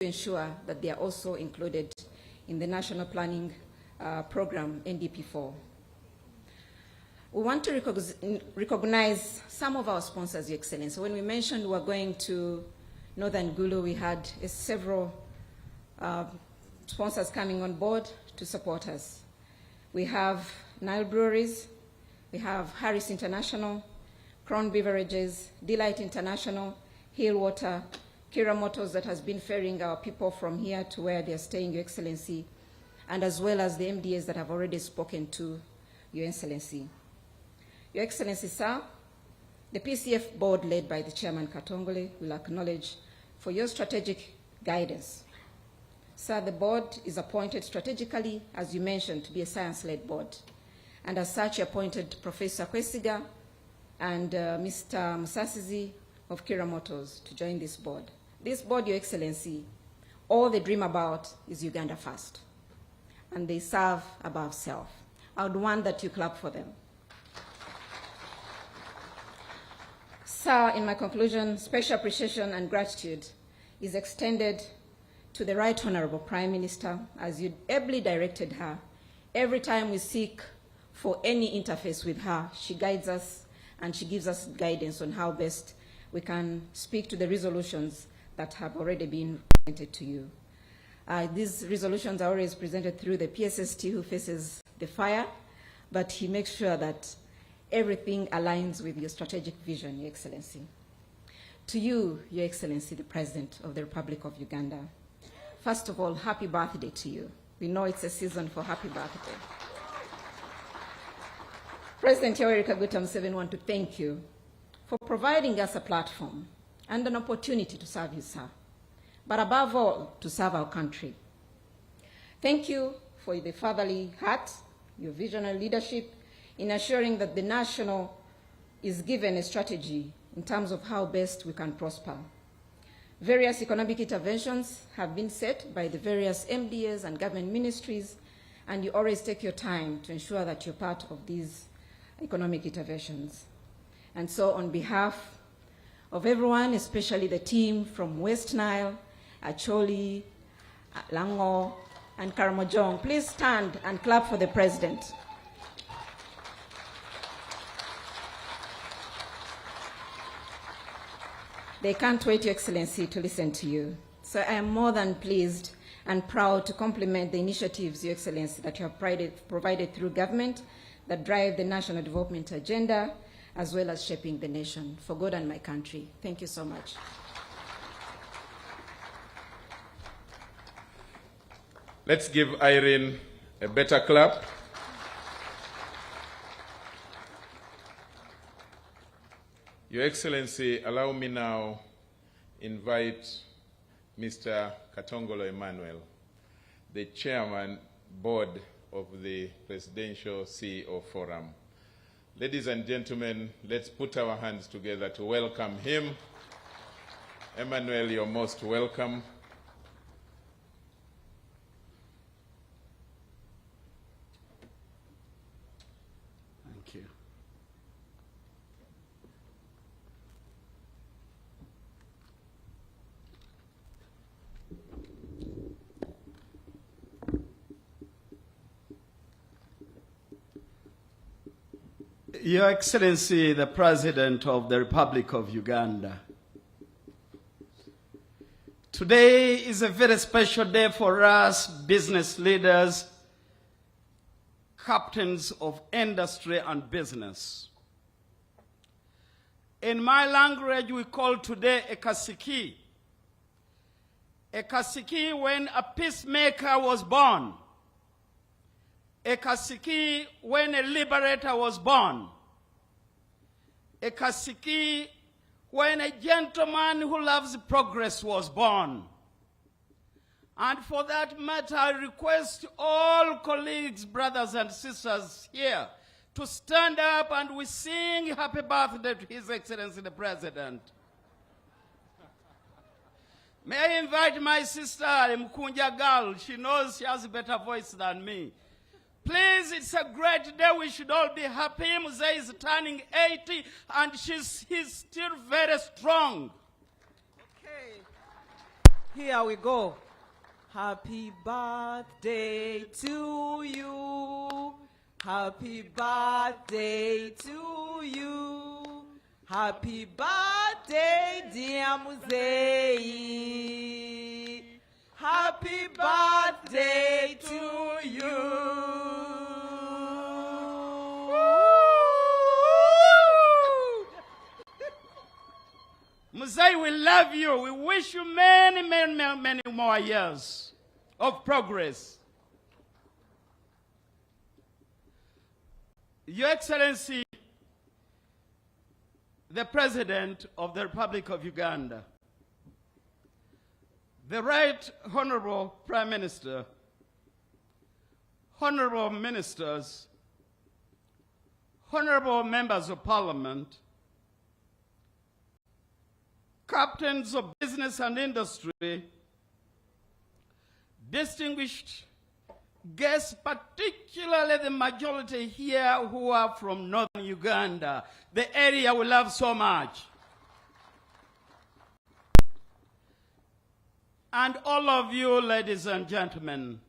ensure that they are also included in the National Planning Program, NDP4. We want to recognize some of our sponsors, Your Excellency. When we mentioned we were going to Northern Gulu, we had several sponsors coming on board to support us. We have Nile Breweries, we have Harris International, Crown Beverages, Delight International, Hill Water, Kira Motors that has been ferrying our people from here to where they're staying, Your Excellency, and as well as the MDAs that have already spoken to, Your Excellency. Your Excellency, sir, the PCF board led by the Chairman Katongole will acknowledge for your strategic guidance. Sir, the board is appointed strategically, as you mentioned, to be a science-led board. And as such, you appointed Professor Kwesiga and Mr. Musasizi of Kira Motors to join this board. This board, Your Excellency, all they dream about is Uganda first. And they serve above self. I would want that you clap for them. Sir, in my conclusion, special appreciation and gratitude is extended to the Right Honorable Prime Minister, as you ably directed her. Every time we seek for any interface with her, she guides us and she gives us guidance on how best we can speak to the resolutions that have already been presented to you. These resolutions are always presented through the PSST who faces the fire, but he makes sure that everything aligns with your strategic vision, Your Excellency. To you, Your Excellency, the President of the Republic of Uganda, first of all, happy birthday to you. We know it's a season for happy birthday. President Yoweri Kaguta Museveni, want to thank you for providing us a platform and an opportunity to serve you, sir, but above all, to serve our country. Thank you for the fatherly heart, your visionary leadership in assuring that the national is given a strategy in terms of how best we can prosper. Various economic interventions have been set by the various MDAs and government ministries, and you always take your time to ensure that you're part of these economic interventions. And so on behalf of everyone, especially the team from West Nile, Acholi, Lango, and Karamojong, please stand and clap for the President. They can't wait, Your Excellency, to listen to you. So I am more than pleased and proud to compliment the initiatives, Your Excellency, that you have provided through government that drive the national development agenda, as well as shaping the nation for God and my country. Thank you so much. Let's give Irene a better clap. Your Excellency, allow me now invite Mr. Katongolo Emmanuel, the Chairman Board of the Presidential CEO Forum. Ladies and gentlemen, let's put our hands together to welcome him. Emmanuel, you're most welcome. Thank you. Your Excellency, the President of the Republic of Uganda, today is a very special day for us, business leaders, captains of industry and business. In my language, we call today a kasiki. A kasiki when a peacemaker was born. A kasiki when a liberator was born. A kasiki when a gentleman who loves progress was born. And for that matter, I request all colleagues, brothers and sisters here to stand up and we sing happy birthday to His Excellency the President. May I invite my sister, Mkunja girl. She knows she has a better voice than me. Please, it's a great day. We should all be happy. Mzee is turning 80 and he's still very strong. Okay. Here we go. Happy birthday to you. Happy birthday to you. Happy birthday, dear Museveni. Happy birthday to you. Museveni, we love you. We wish you many, many, many more years of progress. Your Excellency, the President of the Republic of Uganda, the Right Honorable Prime Minister, honorable ministers, honorable members of Parliament, captains of business and industry, distinguished guests, particularly the majority here who are from northern Uganda, the area we love so much. And all of you, ladies and gentlemen,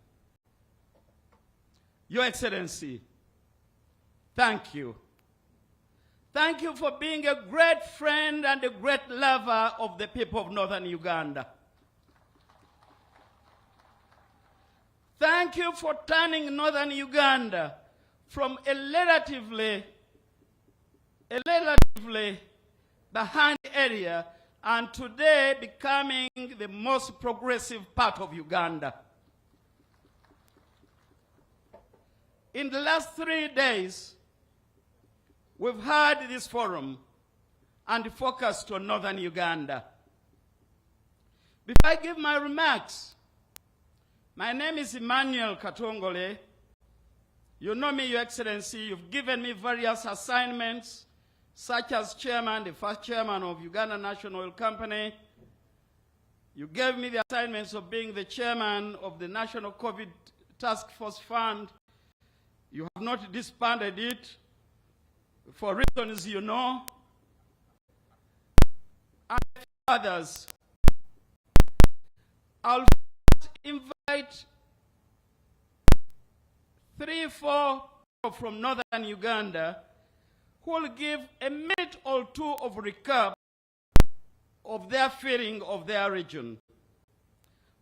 Your Excellency, thank you. Thank you for being a great friend and a great lover of the people of northern Uganda. Thank you for turning northern Uganda from a relatively behind area and today becoming the most progressive part of Uganda. In the last 3 days, we've had this forum and focused on northern Uganda. Before I give my remarks, my name is Emmanuel Katongole. You know me, Your Excellency. You've given me various assignments, such as chairman, the first chairman of Uganda National Oil Company. You gave me the assignments of being the chairman of the National COVID Task Force Fund. You have not disbanded it, for reasons you know, and others. I'll invite 3 or 4 people from northern Uganda who will give a minute or 2 of recap of their feeling of their region.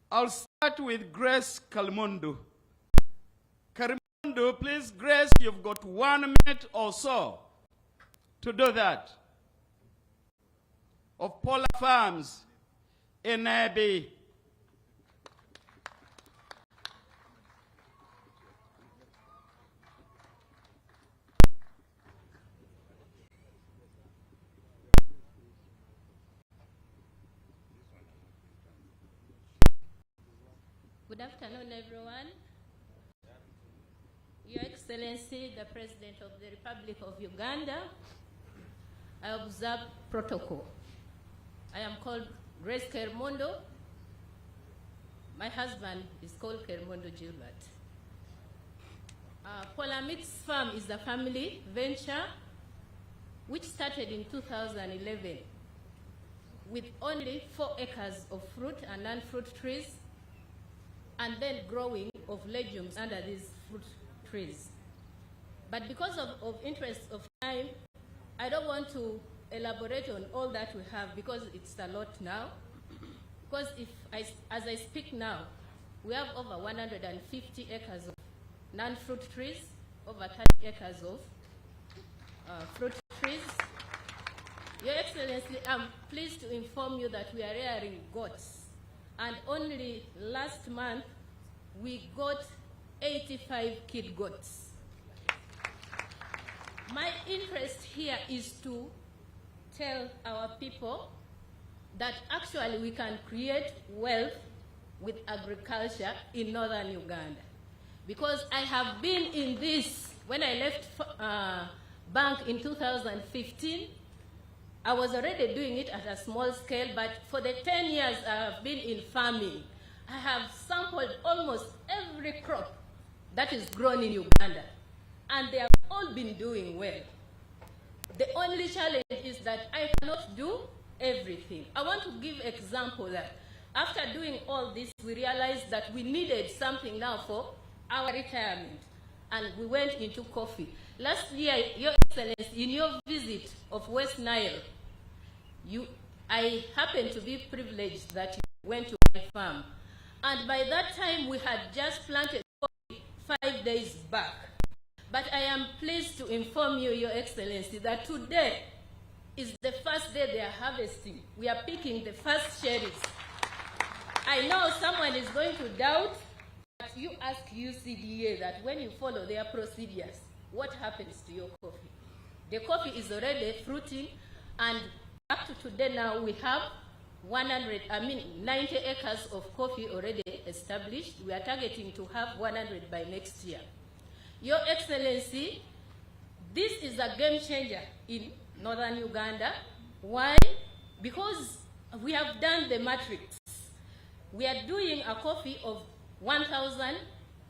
I'll start with Grace Kalmundu. Kalmundu, please, Grace, you've got 1 minute or so to do that. Of Polar Farms in Abbey. Good afternoon, everyone. Your Excellency, the President of the Republic of Uganda, I observe protocol. I am called Grace Kermondo. My husband is called Kermondo Gilbert. Polar Mix Farm is a family venture which started in 2011 with only 4 acres of fruit and non-fruit trees, and then growing of legumes under these fruit trees. But because of interest of time, I don't want to elaborate on all that we have because it's a lot now. Because as I speak now, we have over 150 acres of non-fruit trees, over 30 acres of fruit trees. Your Excellency, I'm pleased to inform you that we are rearing goats. And only last month, we got 85 kid goats. My interest here is to tell our people that actually we can create wealth with agriculture in northern Uganda. Because I have been in this, when I left bank in 2015, I was already doing it at a small scale, but for the 10 years I've been in farming, I have sampled almost every crop that is grown in Uganda, and they have all been doing well. The only challenge is that I cannot do everything. I want to give example that After doing all this, we realized that we needed something now for our retirement, and we went into coffee. Last year, Your Excellency, in your visit of West Nile, I happened to be privileged that you went to my farm. And by that time, we had just planted coffee 5 days back. But I am pleased to inform you, Your Excellency, that today is the first day they are harvesting. We are picking the first cherries. I know someone is going to doubt, but you ask UCDA that when you follow their procedures, what happens to your coffee? The coffee is already fruiting, and up to today now we have 90 acres of coffee already established. We are targeting to have 100 by next year. Your Excellency, this is a game changer in northern Uganda. Why? Because we have done the matrix. We are doing a coffee of 1,000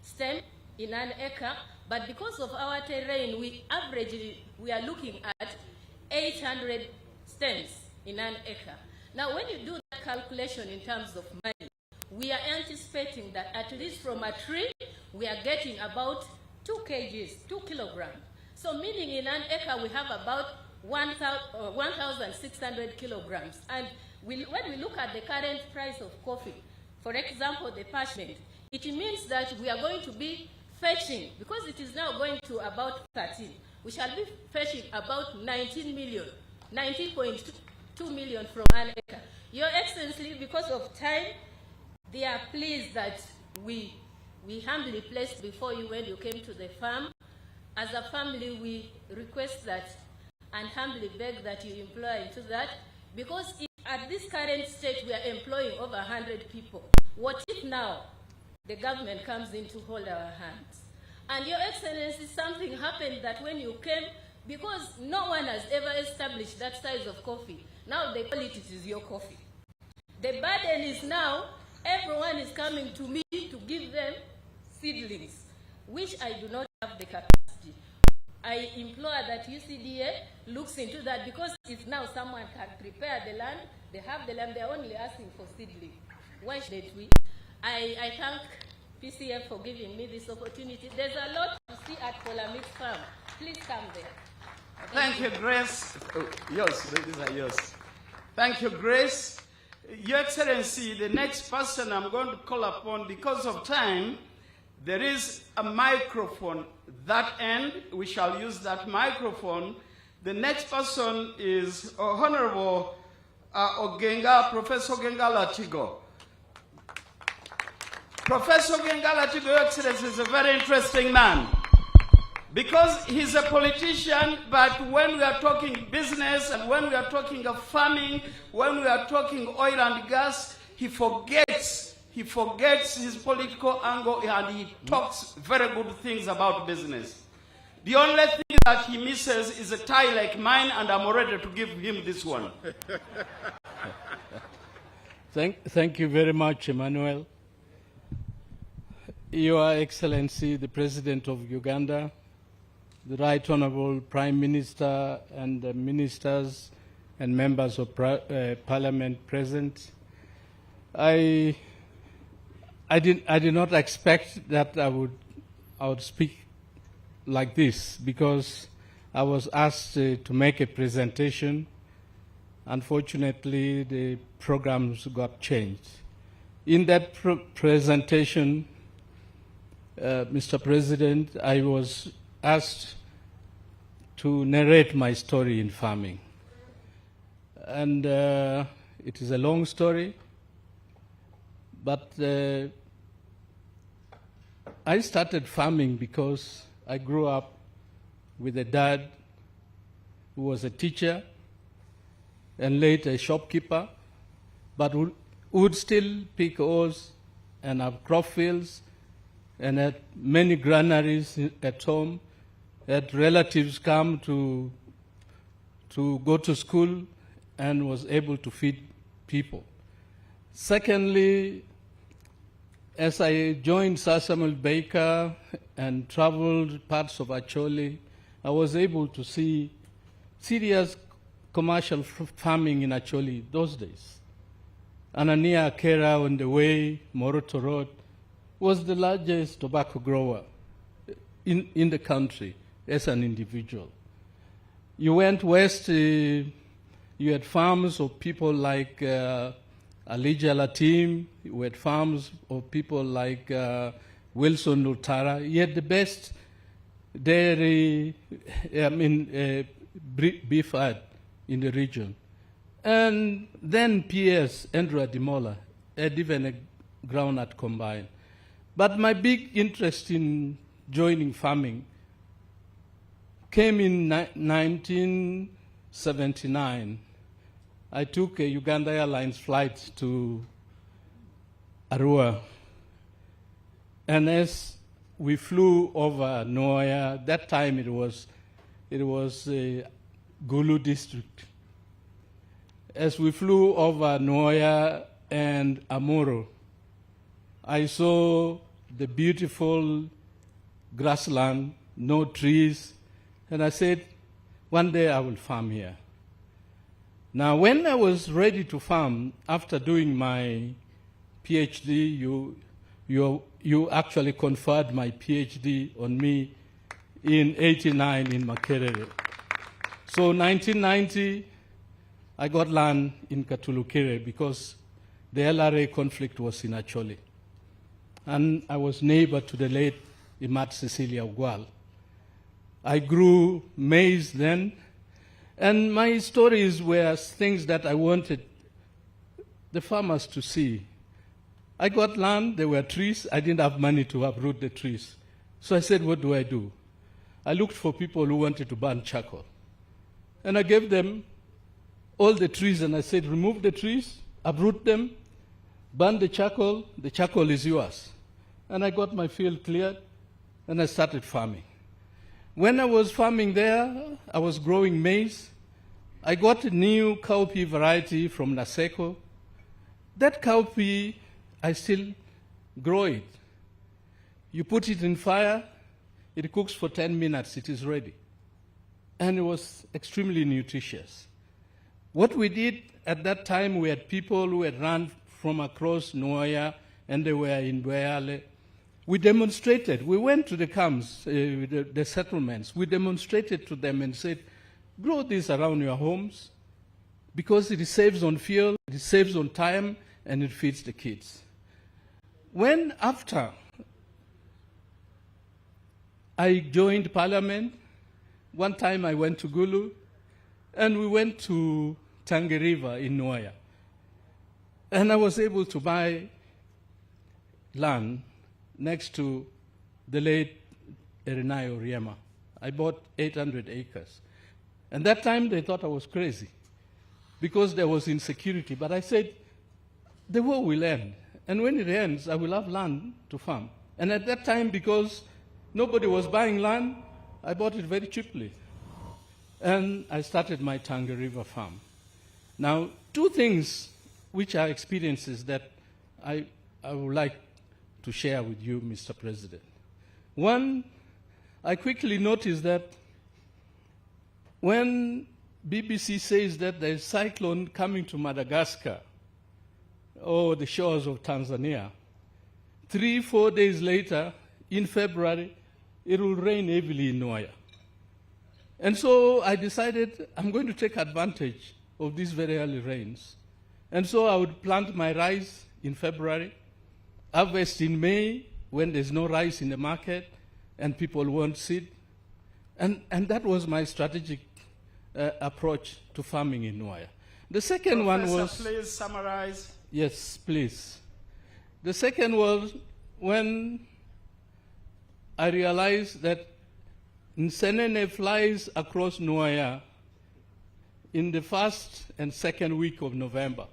stems in an acre, but because of our terrain, we are looking at 800 stems in an acre. Now, when you do that calculation in terms of money, we are anticipating that at least from a tree, we are getting about 2 kgs, 2 kilograms. So meaning in an acre, we have about 1,600 kilograms. And when we look at the current price of coffee, for example, the parchment, it means that we are going to be fetching, because it is now going to about 13, we shall be fetching about 19.2 million from an acre. Your Excellency, because of time, they are pleased that we humbly placed before you when you came to the farm. As a family, we request that and humbly beg that you employ into that, because if at this current state we are employing over 100 people, what if now the government comes in to hold our hands? And Your Excellency, something happened that when you came, because no one has ever established that size of coffee, now they call it is your coffee. The burden is now, everyone is coming to me to give them seedlings, which I do not have the capacity. I implore that UCDA looks into that, because if now someone can prepare the land, they have the land, they're only asking for seedling. Why should we? I thank PCF for giving me this opportunity. There's a lot to see at Polamix Farm. Please come there. Thank you, Grace. Yours, these are yours. Thank you, Grace. Your Excellency, the next person I'm going to call upon, because of time, there is a microphone that end. We shall use that microphone. The next person is Honorable Professor Ogenga Latigo. Professor Ogenga Latigo, Your Excellency, is a very interesting man, because he's a politician, but when we are talking business and when we are talking of farming, when we are talking oil and gas, he forgets his political angle, and he talks very good things about business. The only thing that he misses is a tie like mine, and I'm ready to give him this one. Thank you very much, Emmanuel. Your Excellency, the President of Uganda, the Right Honorable Prime Minister and the ministers and members of Parliament present, I did not expect that I would speak like this, because I was asked to make a presentation. Unfortunately, the programs got changed. In that presentation, Mr. President, I was asked to narrate my story in farming. And it is a long story, but I started farming because I grew up with a dad who was a teacher and later a shopkeeper, but would still pick oats and have crop fields and had many granaries at home, had relatives come to go to school, and was able to feed people. Secondly, as I joined Sir Samuel Baker and traveled parts of Acholi, I was able to see serious commercial farming in Acholi those days. Anania Akera on the way, Moroto Road, was the largest tobacco grower in the country as an individual. You went west, you had farms of people like Alija Latim, you had farms of people like Wilson Lutara. You had the best dairy, beef herd in the region. And then PS, Andrew Adimola, had even a groundnut combine. But my big interest in joining farming came in 1979. I took a Uganda Airlines flight to Arua. And as we flew over Noya, that time it was Gulu district. As we flew over Noya and Amuro, I saw the beautiful grassland, no trees, and I said, one day I will farm here. Now, when I was ready to farm, after doing my PhD, you actually conferred my PhD on me in '89 in Makerere. So 1990, I got land in Katulukere because the LRA conflict was in Acholi. And I was neighbor to the late Imat Cecilia Ugwal. I grew maize then, and my stories were things that I wanted the farmers to see. I got land, there were trees, I didn't have money to uproot the trees. So I said, what do? I looked for people who wanted to burn charcoal. And I gave them all the trees, and I said, remove the trees, uproot them, burn the charcoal is yours. And I got my field cleared, and I started farming. When I was farming there, I was growing maize. I got a new cowpea variety from Naseko. That cowpea, I still grow it. You put it in fire, it cooks for 10 minutes, it is ready. And it was extremely nutritious. What we did at that time, we had people who had run from across Noya, and they were in Bweyale. We demonstrated. We went to the camps, the settlements. We demonstrated to them and said, grow this around your homes because it saves on fuel, it saves on time, and it feeds the kids. When after I joined Parliament, one time I went to Gulu, and we went to Tangi River in Noya. And I was able to buy land next to the late Erinayo Riema. I bought 800 acres. And that time they thought I was crazy because there was insecurity. But I said, the war will end. And when it ends, I will have land to farm. And at that time, because nobody was buying land, I bought it very cheaply. And I started my Tangi River farm. Now, two things which are experiences that I would like to share with you, Mr. President. One, I quickly noticed that when BBC says that there is a cyclone coming to Madagascar or the shores of Tanzania, 3-4 days later, in February, it will rain heavily in Noya. And so I decided I'm going to take advantage of these very early rains. And so I would plant my rice in February, harvest in May when there's no rice in the market and people want seed. And that was my strategic approach to farming in Noya. The second one was... please summarize. Yes, please. The second was when I realized that Nsenene flies across Noya in the first and second week of November,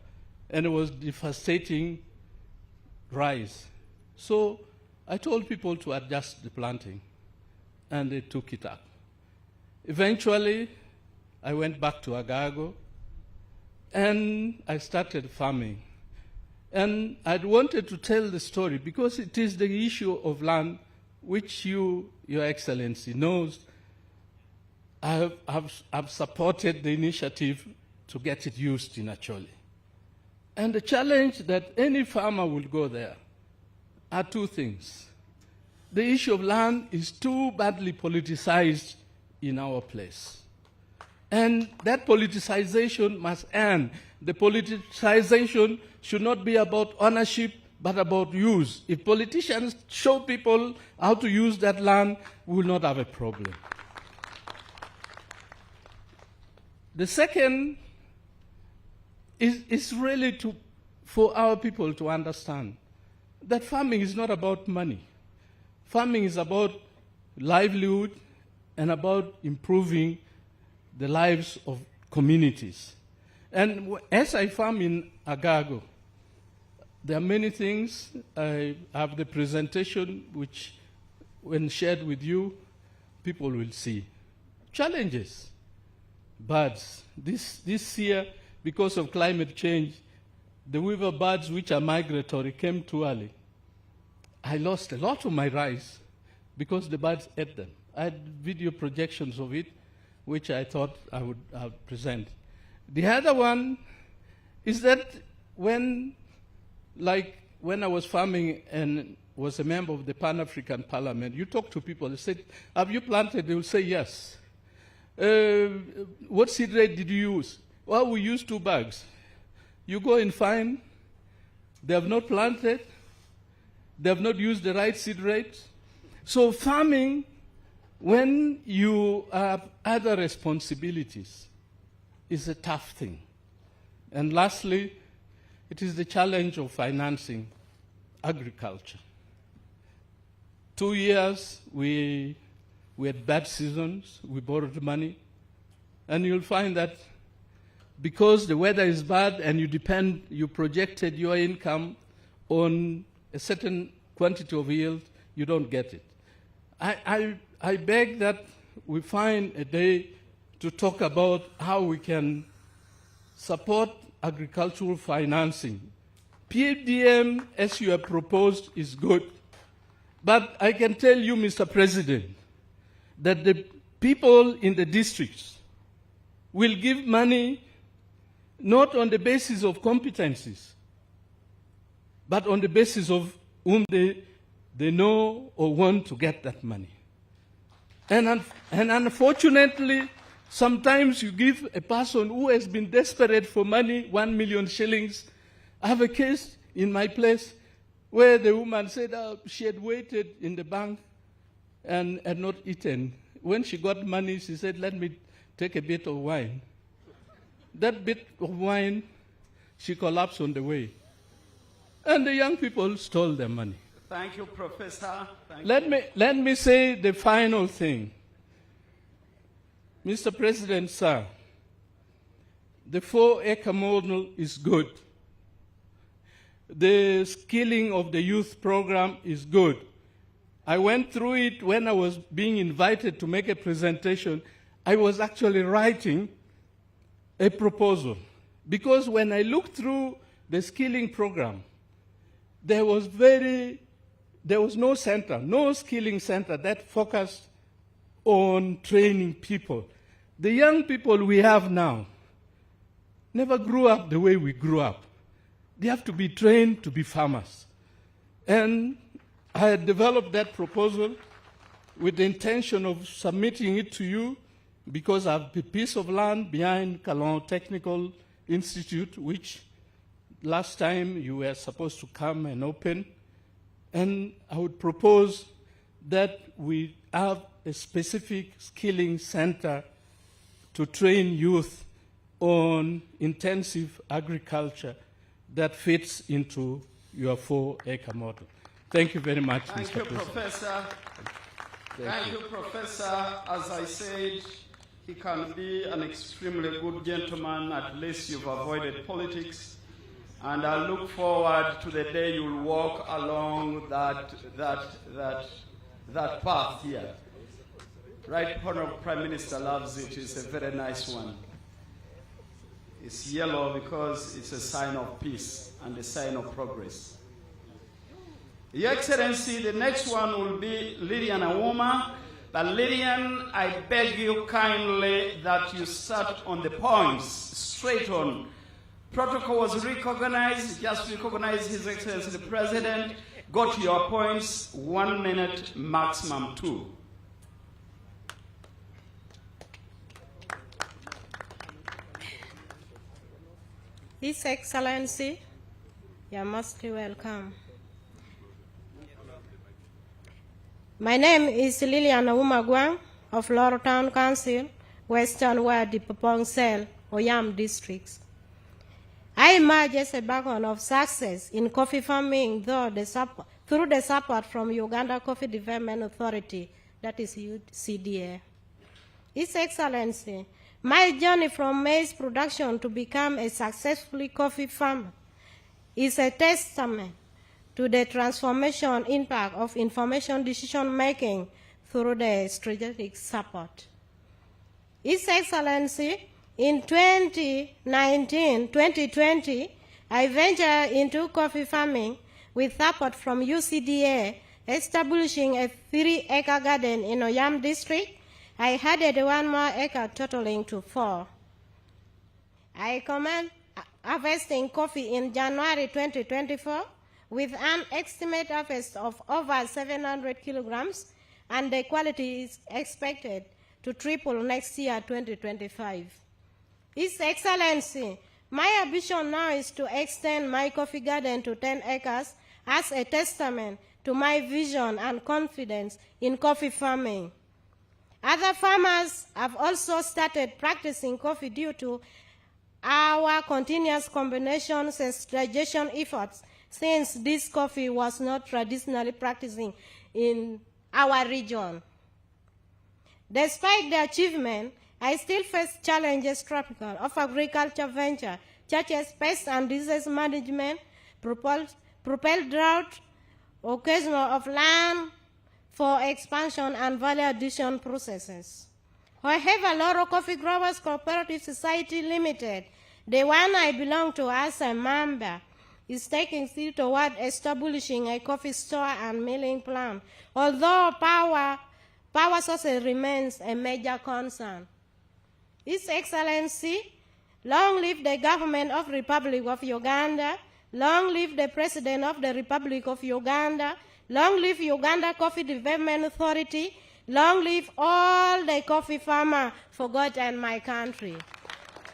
and it was devastating rice. So I told people to adjust the planting, and they took it up. Eventually, I went back to Agago, and I started farming. And I wanted to tell the story because it is the issue of land which you, Your Excellency, knows. I've supported the initiative to get it used in Acholi. And the challenge that any farmer will go there are two things. The issue of land is too badly politicized in our place. And that politicization must end. The politicization should not be about ownership, but about use. If politicians show people how to use that land, we will not have a problem. The second is really for our people to understand that farming is not about money. Farming is about livelihood and about improving the lives of communities. And as I farm in Agago, there are many things. I have the presentation which, when shared with you, people will see. Challenges. Birds. This year, because of climate change, the weaver birds which are migratory came too early. I lost a lot of my rice because the birds ate them. I had video projections of it, which I thought I would present. The other one is that when I was farming and was a member of the Pan-African Parliament, you talk to people, you said, have you planted? They will say yes. What seed rate did you use? Well, we used 2 bags. You go and find they have not planted, they have not used the right seed rate. So farming, when you have other responsibilities, is a tough thing. And lastly, it is the challenge of financing agriculture. 2 years, we had bad seasons, we borrowed money, and you'll find that because the weather is bad and you projected your income on a certain quantity of yield, you don't get it. I beg that we find a day to talk about how we can support agricultural financing. PDM, as you have proposed, is good. But I can tell you, Mr. President, that the people in the districts will give money not on the basis of competencies, but on the basis of whom they know or want to get that money. And unfortunately, sometimes you give a person who has been desperate for money 1 million shillings. I have a case in my place where the woman said she had waited in the bank and had not eaten. When she got money, she said, let me take a bit of wine. That bit of wine, she collapsed on the way. And the young people stole their money. Thank you, Professor. Let me say the final thing. Mr. President, sir, the 4-acre model is good. The skilling of the youth program is good. I went through it when I was being invited to make a presentation. I was actually writing a proposal. Because when I looked through the skilling program, there was no center, no skilling center that focused on training people. The young people we have now never grew up the way we grew up. They have to be trained to be farmers. And I had developed that proposal with the intention of submitting it to you because I have a piece of land behind Kalon Technical Institute, which last time you were supposed to come and open. And I would propose that we have a specific skilling center to train youth on intensive agriculture that fits into your 4-acre model. Thank you very much, Thank Mr. you, President. Professor. Thank you, Professor. As I said, he can be an extremely good gentleman. At least you've avoided politics. And I look forward to the day you'll walk along that path here. Right Honorable Prime Minister loves it. It's a very nice one. It's yellow because it's a sign of peace and a sign of progress. Your Excellency, the next one will be Lillian Awoma. But Lillian, I beg you kindly that you start on the points, straight on. Protocol was recognized, just recognized His Excellency the President. Go to your points, 1 minute, maximum 2. His Excellency, you're most welcome. My name is Liliana Umagwang of Loro Town Council, Western Wadi, Popong Sel, Oyam districts. I emerge as a beacon of success in coffee farming through the support from Uganda Coffee Development Authority, that is UCDA. His Excellency, my journey from maize production to become a successful coffee farmer is a testament to the transformation impact of information decision making through the strategic support. His Excellency, in 2019-2020, I ventured into coffee farming with support from UCDA, establishing a 3-acre garden in Oyam district. I added 1 more acre, totaling to 4. I commenced harvesting coffee in January 2024 with an estimated harvest of over 700 kilograms, and the quality is expected to triple next year, 2025. His Excellency, my ambition now is to extend my coffee garden to 10 acres as a testament to my vision and confidence in coffee farming. Other farmers have also started practicing coffee due to our continuous combinations and strategization efforts, since this coffee was not traditionally practicing in our region. Despite the achievement, I still face challenges tropical of agriculture venture, such as pest and disease management, propelled drought, occasional of land for expansion and value addition processes. However, Loro Coffee Growers Cooperative Society Limited, the one I belong to as a member, is taking steps toward establishing a coffee store and milling plant, although power sources remains a major concern. His Excellency, long live the government of the Republic of Uganda, long live the President of the Republic of Uganda, long live Uganda Coffee Development Authority, long live all the coffee farmers for God and my country.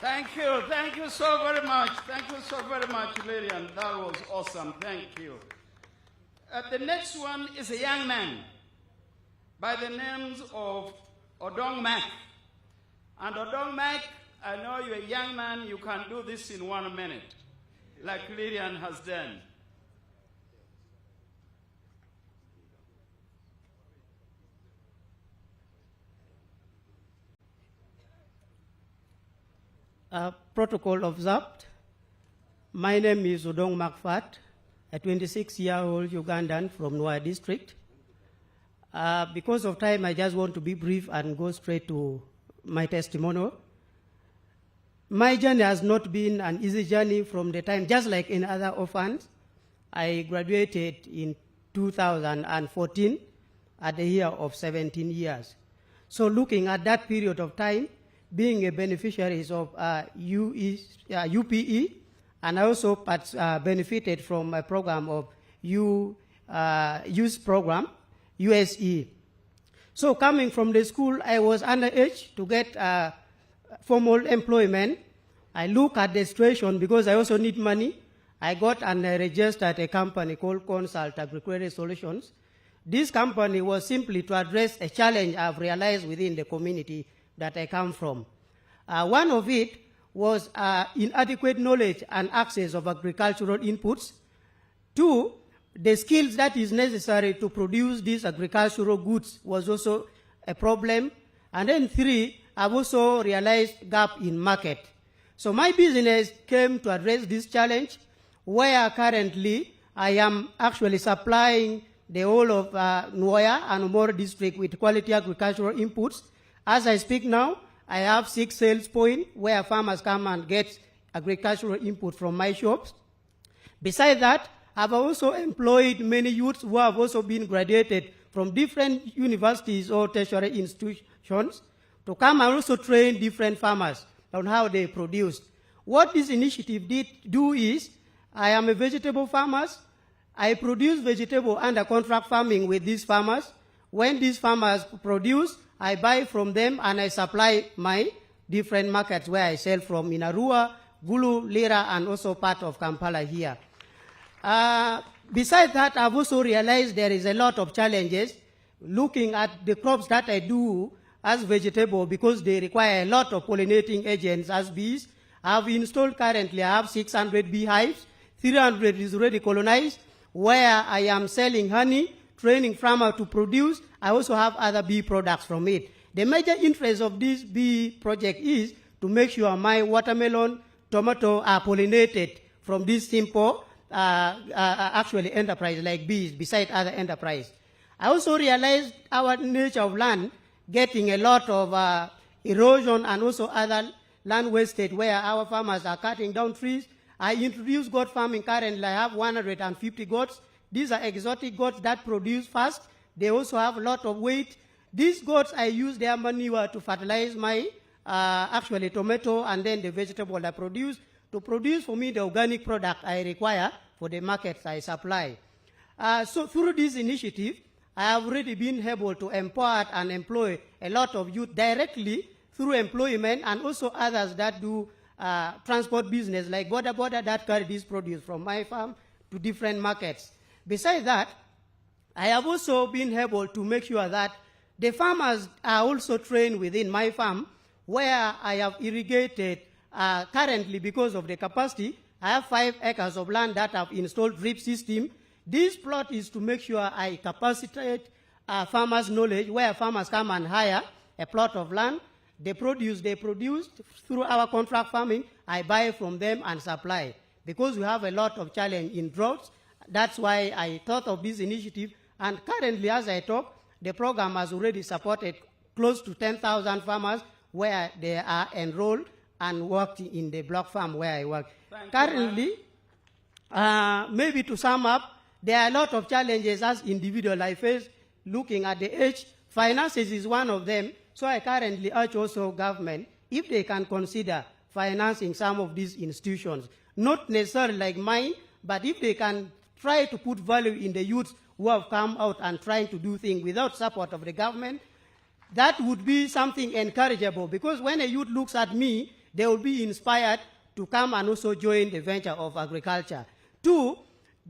Thank you so very much. Thank you so very much, Lillian. That was awesome, thank you. The next one is a young man by the names of Odong Mac. And Odong Mac, I know you're a young man, you can do this in 1 minute, like Lillian has done. Protocol observed. My name is Odong Makfat, a 26-year-old Ugandan from Nwai district. Because of time, I just want to be brief and go straight to my testimonial. My journey has not been an easy journey from the time, just like in other orphans. I graduated in 2014 at the year of 17 years. So looking at that period of time, being a beneficiary of UPE, and I also benefited from a program of youth program, USE. So coming from the school, I was underage to get formal employment. I look at the situation because I also need money. I got and I registered a company called Consult Agri-Credit Solutions. This company was simply to address a challenge I've realized within the community that I come from. One of it was inadequate knowledge and access of agricultural inputs. 2, the skills that is necessary to produce these agricultural goods was also a problem. And then 3, I've also realized gap in market. So my business came to address this challenge, where currently I am actually supplying the whole of Nwaya and Umoro district with quality agricultural inputs. As I speak now, I have 6 sales points where farmers come and get agricultural input from my shops. Besides that, I've also employed many youths who have also been graduated from different universities or tertiary institutions to come and also train different farmers on how they produce. What this initiative did do is, I am a vegetable farmer. I produce vegetable under contract farming with these farmers. When these farmers produce, I buy from them and I supply my different markets where I sell from in Arua, Gulu, Lira, and also part of Kampala here. Besides that, I've also realized there is a lot of challenges looking at the crops that I do as vegetable because they require a lot of pollinating agents as bees. I've installed currently, I have 600 beehives, 300 is already colonized, where I am selling honey, training farmers to produce. I also have other bee products from it. The major interest of this bee project is to make sure my watermelon, tomato are pollinated from this simple actually enterprise like bees beside other enterprise. I also realized our nature of land getting a lot of erosion and also other land wastage where our farmers are cutting down trees. I introduced goat farming currently. I have 150 goats. These are exotic goats that produce fast. They also have a lot of weight. These goats, I use their manure to fertilize my actually tomato and then the vegetable I produce to produce for me the organic product I require for the markets I supply. So through this initiative, I have already been able to empower and employ a lot of youth directly through employment and also others that do transport business like border that carry this produce from my farm to different markets. Besides that, I have also been able to make sure that the farmers are also trained within my farm where I have irrigated currently because of the capacity. I have 5 acres of land that have installed drip system. This plot is to make sure I capacitate farmers' knowledge where farmers come and hire a plot of land. The produce they produce through our contract farming, I buy from them and supply. Because we have a lot of challenge in droughts, that's why I thought of this initiative. And currently, as I talk, the program has already supported close to 10,000 farmers where they are enrolled and worked in the block farm where I work. Currently, maybe to sum up, there are a lot of challenges as individual I face looking at the age. Finances is one of them. So I currently urge also government, if they can consider financing some of these institutions, not necessarily like mine, but if they can try to put value in the youths who have come out and trying to do things without support of the government, that would be something encourageable, because when a youth looks at me, they will be inspired to come and also join the venture of agriculture. 2,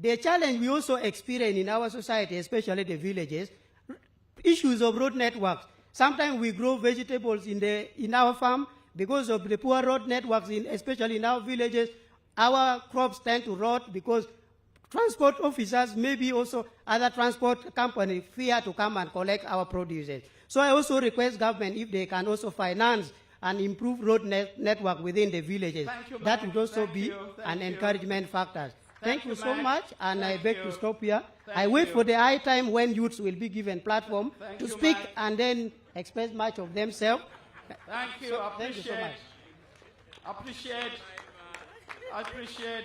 the challenge we also experience in our society, especially the villages, issues of road networks. Sometimes we grow vegetables in our farm because of the poor road networks, especially in our villages. Our crops tend to rot because transport officers, maybe also other transport companies, fear to come and collect our produce. So I also request government if they can also finance and improve road network within the villages. That would also be an encouragement factor. Thank you so much, and I beg to stop here. I wait for the high time when youths will be given platform to speak and then express much of themselves. Thank you. So, thank you so much. Appreciate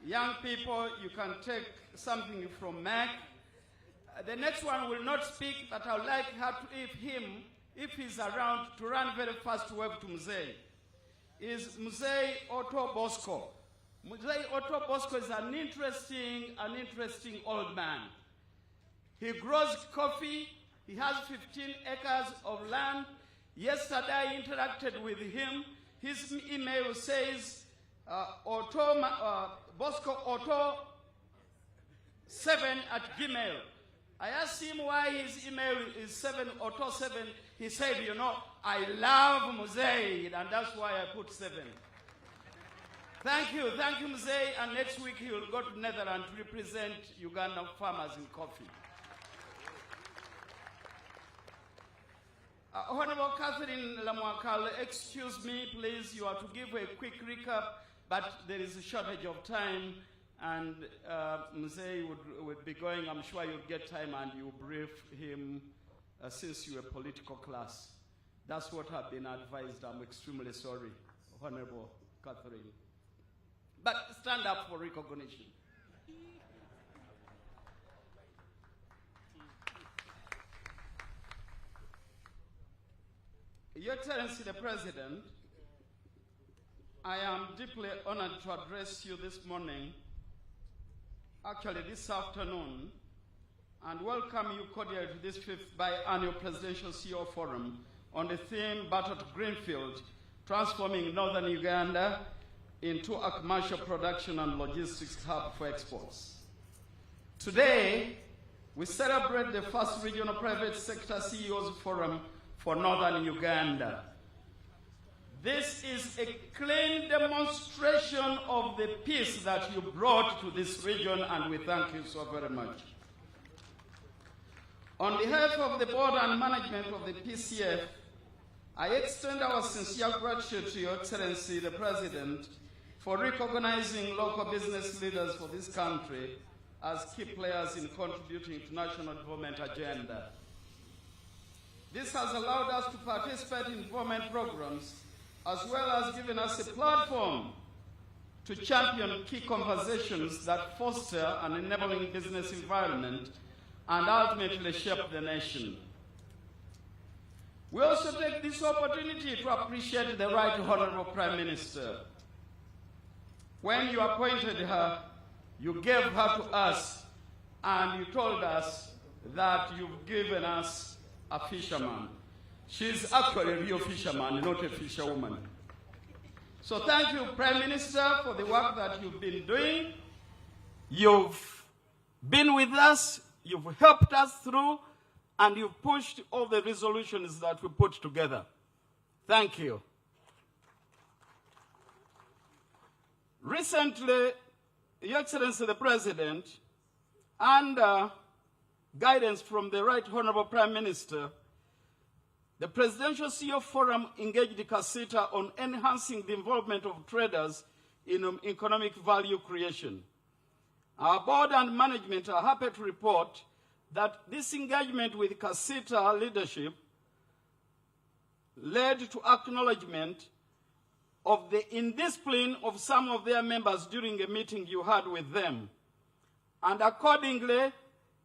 young people. You can take something from Mac. The next one will not speak, but I would like her to, if he's around, to run very fast to wave to Musei. Is Musei Otto Bosco. Musei Otto Bosco is an interesting old man. He grows coffee. He has 15 acres of land. Yesterday I interacted with him. His email says Bosco Otto 7@gmail. I asked him why his email is 7Otto7. He said, you know, I love Musei, and that's why I put 7. Thank you, Musei, and next week he will go to Netherlands to represent Ugandan farmers in coffee. Honorable Catherine Lamwakal, excuse me, please, you are to give a quick recap, but there is a shortage of time, and Musei would be going. I'm sure you'll get time and you brief him since you're a political class. That's what I've been advised. I'm extremely sorry, Honorable Catherine. But stand up for recognition. Your Excellency the President, I am deeply honored to address you this morning, actually this afternoon, and welcome you cordially to this 5th biannual Presidential CEO Forum on the theme Battle to Greenfield, Transforming Northern Uganda into a Commercial Production and Logistics Hub for Exports. Today, we celebrate the first Regional Private Sector CEOs Forum for Northern Uganda. This is a clean demonstration of the peace that you brought to this region, and we thank you so very much. On behalf of the board and management of the PCF, I extend our sincere gratitude to Your Excellency, the President, for recognizing local business leaders for this country as key players in contributing to national development agenda. This has allowed us to participate in development programs, as well as giving us a platform to champion key conversations that foster an enabling business environment and ultimately shape the nation. We also take this opportunity to appreciate the Right Honorable Prime Minister. When you appointed her, you gave her to us, and you told us that you've given us a fisherman. She's actually a real fisherman, not a fisherwoman. So thank you, Prime Minister, for the work that you've been doing. You've been with us, you've helped us through, and you've pushed all the resolutions that we put together. Thank you. Recently, Your Excellency the President, under guidance from the Right Honorable Prime Minister, the Presidential CEO Forum engaged CACITA on enhancing the involvement of traders in economic value creation. Our board and management are happy to report that this engagement with CACITA leadership led to acknowledgement of the indiscipline of some of their members during a meeting you had with them. And accordingly,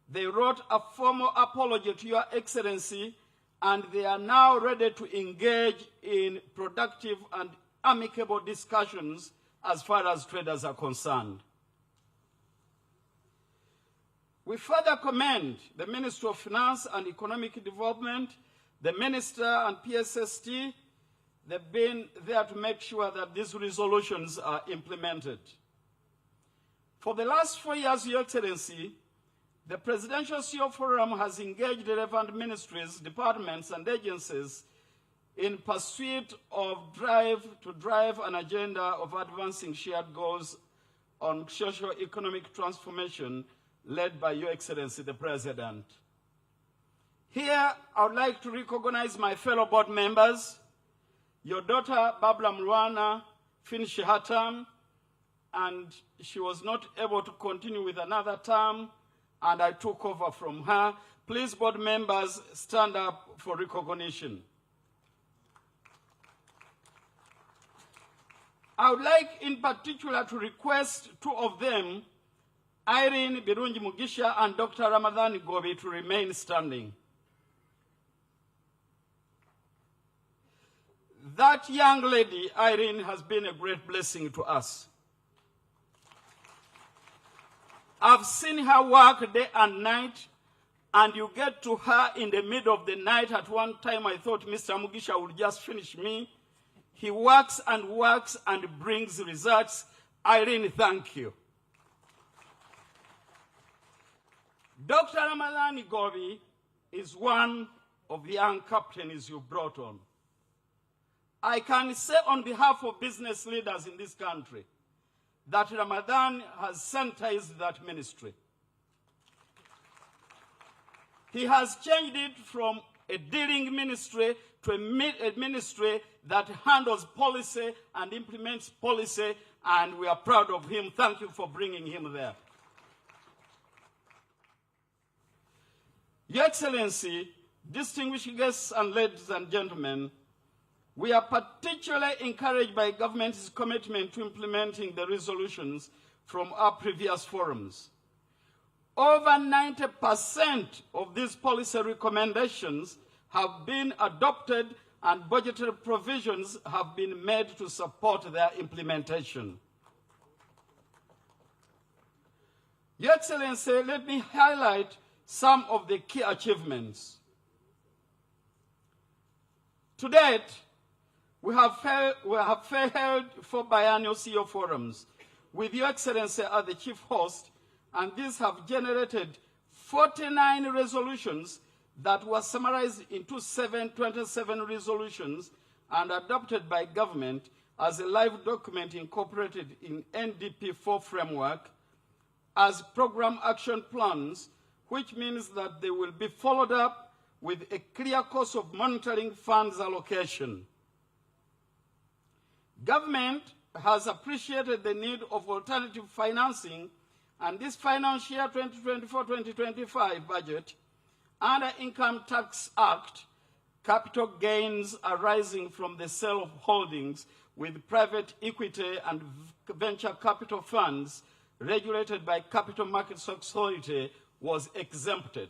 they wrote a formal apology to Your Excellency, and they are now ready to engage in productive and amicable discussions as far as traders are concerned. We further commend the Ministry of Finance and Economic Development, the Minister and PSST. They've been there to make sure that these resolutions are implemented. For the last 4 years, Your Excellency, the Presidential CEO Forum has engaged relevant ministries, departments, and agencies in pursuit of to drive an agenda of advancing shared goals on socio-economic transformation led by Your Excellency, the President. Here, I would like to recognize my fellow board members. Your daughter, Babla Mrwana, finished her term, and she was not able to continue with another term, and I took over from her. Please, board members, stand up for recognition. I would like in particular to request two of them, Irene Birungi Mugisha and Dr. Ramadhani Gobi, to remain standing. That young lady, Irene, has been a great blessing to us. I've seen her work day and night, and you get to her in the middle of the night. At one time, I thought Mr. Mugisha would just finish me. He works and brings results. Irene, thank you. Dr. Ramadhani Gobi is one of the young captains you brought on. I can say on behalf of business leaders in this country that Ramadan has sanitized that ministry. He has changed it from a dealing ministry to a ministry that handles policy and implements policy, and we are proud of him. Thank you for bringing him there. Your Excellency, distinguished guests and ladies and gentlemen, we are particularly encouraged by government's commitment to implementing the resolutions from our previous forums. Over 90% of these policy recommendations have been adopted and budgetary provisions have been made to support their implementation. Your Excellency, let me highlight some of the key achievements. To date, we have held 4 biennial CEO forums with Your Excellency as the chief host, and these have generated 49 resolutions that were summarized into 27 resolutions and adopted by government as a live document incorporated in NDP4 framework as program action plans, which means that they will be followed up with a clear course of monitoring funds allocation. Government has appreciated the need of alternative financing, and this financial year 2024-2025 budget, under Income Tax Act, capital gains arising from the sale of holdings with private equity and venture capital funds regulated by Capital Markets Authority was exempted.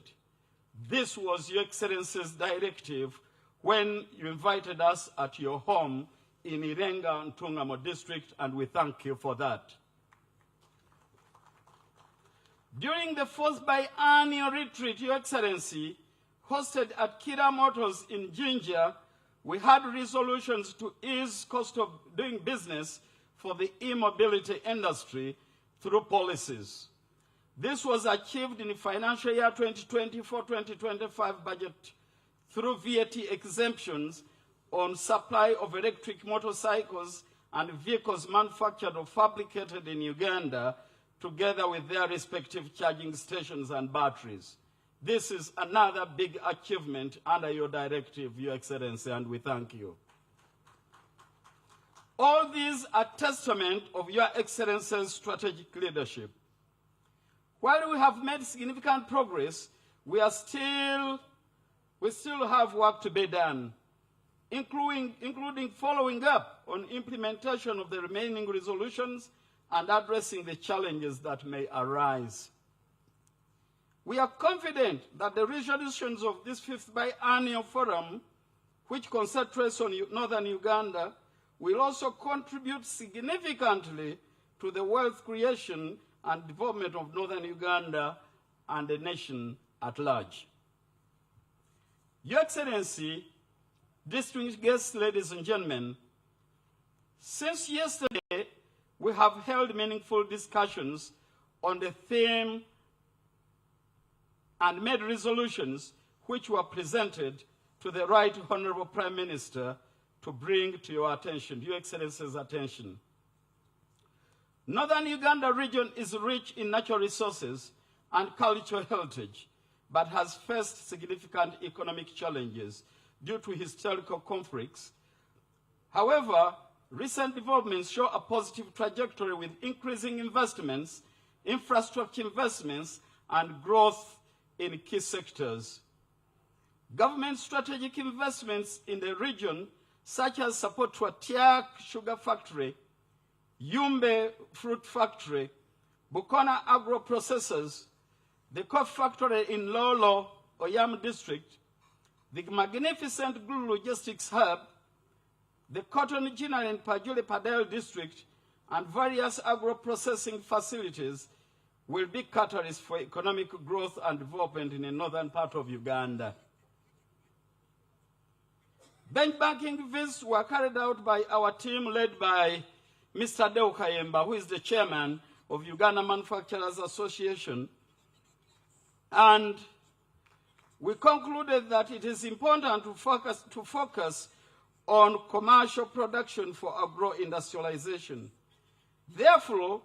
This was Your Excellency's directive when you invited us at your home in Irenga and Tungamo district, and we thank you for that. During the 4th biennial retreat, Your Excellency, hosted at Kira Motors in Jinja, we had resolutions to ease cost of doing business for the e-mobility industry through policies. This was achieved in the financial year 2024-2025 budget through VAT exemptions on supply of electric motorcycles and vehicles manufactured or fabricated in Uganda, together with their respective charging stations and batteries. This is another big achievement under your directive, Your Excellency, and we thank you. All these are testament of Your Excellency's strategic leadership. While we have made significant progress, we still have work to be done, including following up on implementation of the remaining resolutions and addressing the challenges that may arise. We are confident that the resolutions of this 5th biennial forum, which concentrates on northern Uganda, will also contribute significantly to the wealth creation and development of northern Uganda and the nation at large. Your Excellency, distinguished guests, ladies and gentlemen, since yesterday, we have held meaningful discussions on the theme and made resolutions which were presented to the Right Honorable Prime Minister to bring to your attention, Your Excellency's attention. Northern Uganda region is rich in natural resources and cultural heritage, but has faced significant economic challenges due to historical conflicts. However, recent developments show a positive trajectory with increasing investments, infrastructure investments, and growth in key sectors. Government strategic investments in the region, such as support to a Tiak sugar factory, Yumbe fruit factory, Bukona agro processors, the coffee factory in Lolo, Oyam district, the magnificent glue logistics hub, the cotton ginnery in Pajuli Padel district, and various agro-processing facilities will be catalysts for economic growth and development in the northern part of Uganda. Benchmarking visits were carried out by our team led by Mr. Deo Kayemba, who is the chairman of Uganda Manufacturers Association. And we concluded that it is important to focus on commercial production for agro-industrialization. Therefore,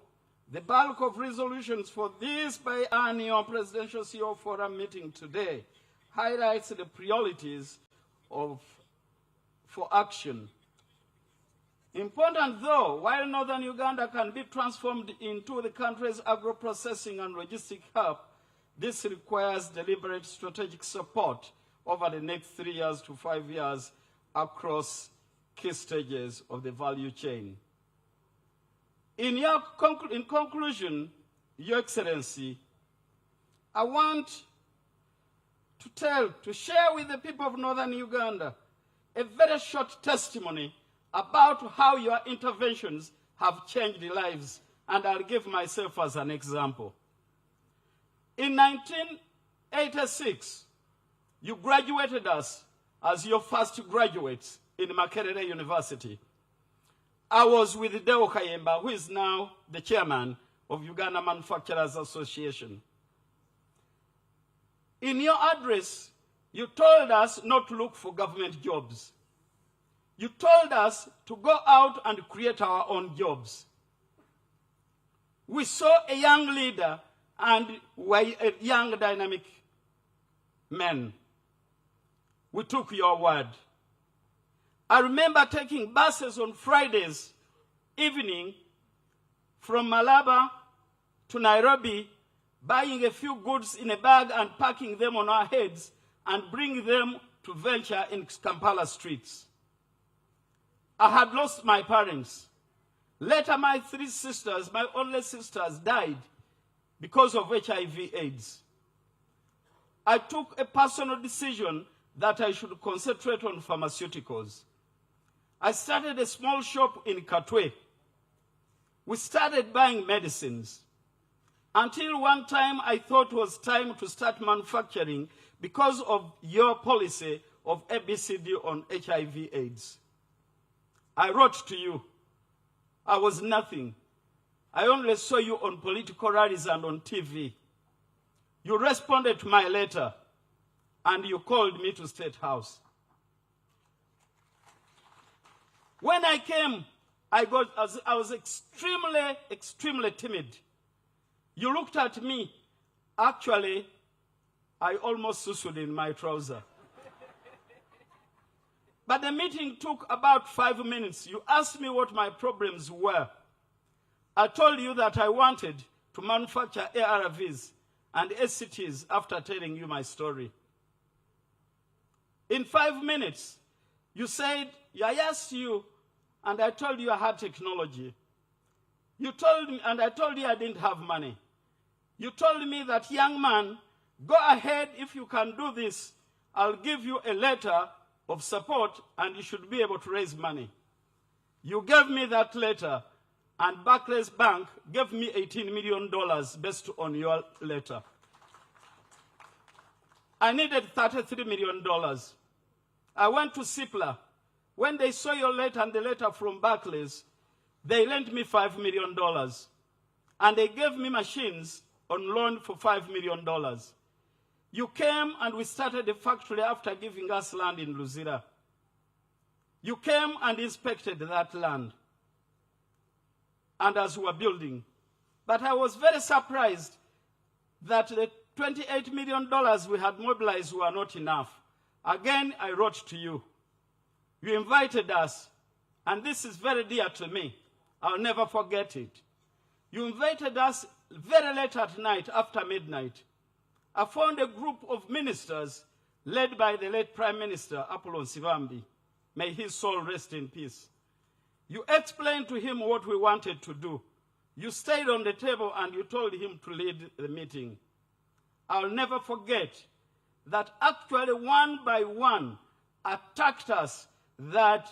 the bulk of resolutions for this biennial Presidential CEO Forum meeting today highlights the priorities for action. Important though, while northern Uganda can be transformed into the country's agro-processing and logistic hub, this requires deliberate strategic support over the next 3 years to 5 years across key stages of the value chain. In conclusion, Your Excellency, I want to share with the people of northern Uganda a very short testimony about how your interventions have changed lives, and I'll give myself as an example. In 1986, you graduated us as your first graduates in Makerere University. I was with Deo Kayemba, who is now the chairman of Uganda Manufacturers Association. In your address, you told us not to look for government jobs. You told us to go out and create our own jobs. We saw a young leader and a young dynamic man. We took your word. I remember taking buses on Fridays evening from Malaba to Nairobi, buying a few goods in a bag and packing them on our heads and bringing them to venture in Kampala streets. I had lost my parents. Later, my 3 sisters, my only sisters, died because of HIV/AIDS. I took a personal decision that I should concentrate on pharmaceuticals. I started a small shop in Katwe. We started buying medicines. Until one time I thought it was time to start manufacturing because of your policy of ABCD on HIV/AIDS. I wrote to you. I was nothing. I only saw you on political rallies and on TV. You responded to my letter, and you called me to State House. When I came, I was extremely timid. You looked at me. Actually, I almost sued in my trouser. But the meeting took about 5 minutes. You asked me what my problems were. I told you that I wanted to manufacture ARVs and SCTs after telling you my story. In 5 minutes, you said, I asked you, and I told you I had technology. You told me, and I told you I didn't have money. You told me that, young man, go ahead, if you can do this, I'll give you a letter of support and you should be able to raise money. You gave me that letter, and Barclays Bank gave me $18 million based on your letter. I needed $33 million. I went to CIPLA. When they saw your letter and the letter from Barclays, they lent me $5 million. And they gave me machines on loan for $5 million. You came and we started a factory after giving us land in Luzira. You came and inspected that land. And as we were building. But I was very surprised that the $28 million we had mobilized were not enough. Again, I wrote to you. You invited us, and this is very dear to me. I'll never forget it. You invited us very late at night, after midnight. I found a group of ministers led by the late Prime Minister, Apollon Sivambi. May his soul rest in peace. You explained to him what we wanted to do. You stayed on the table and you told him to lead the meeting. I'll never forget that actually one by one attacked us, that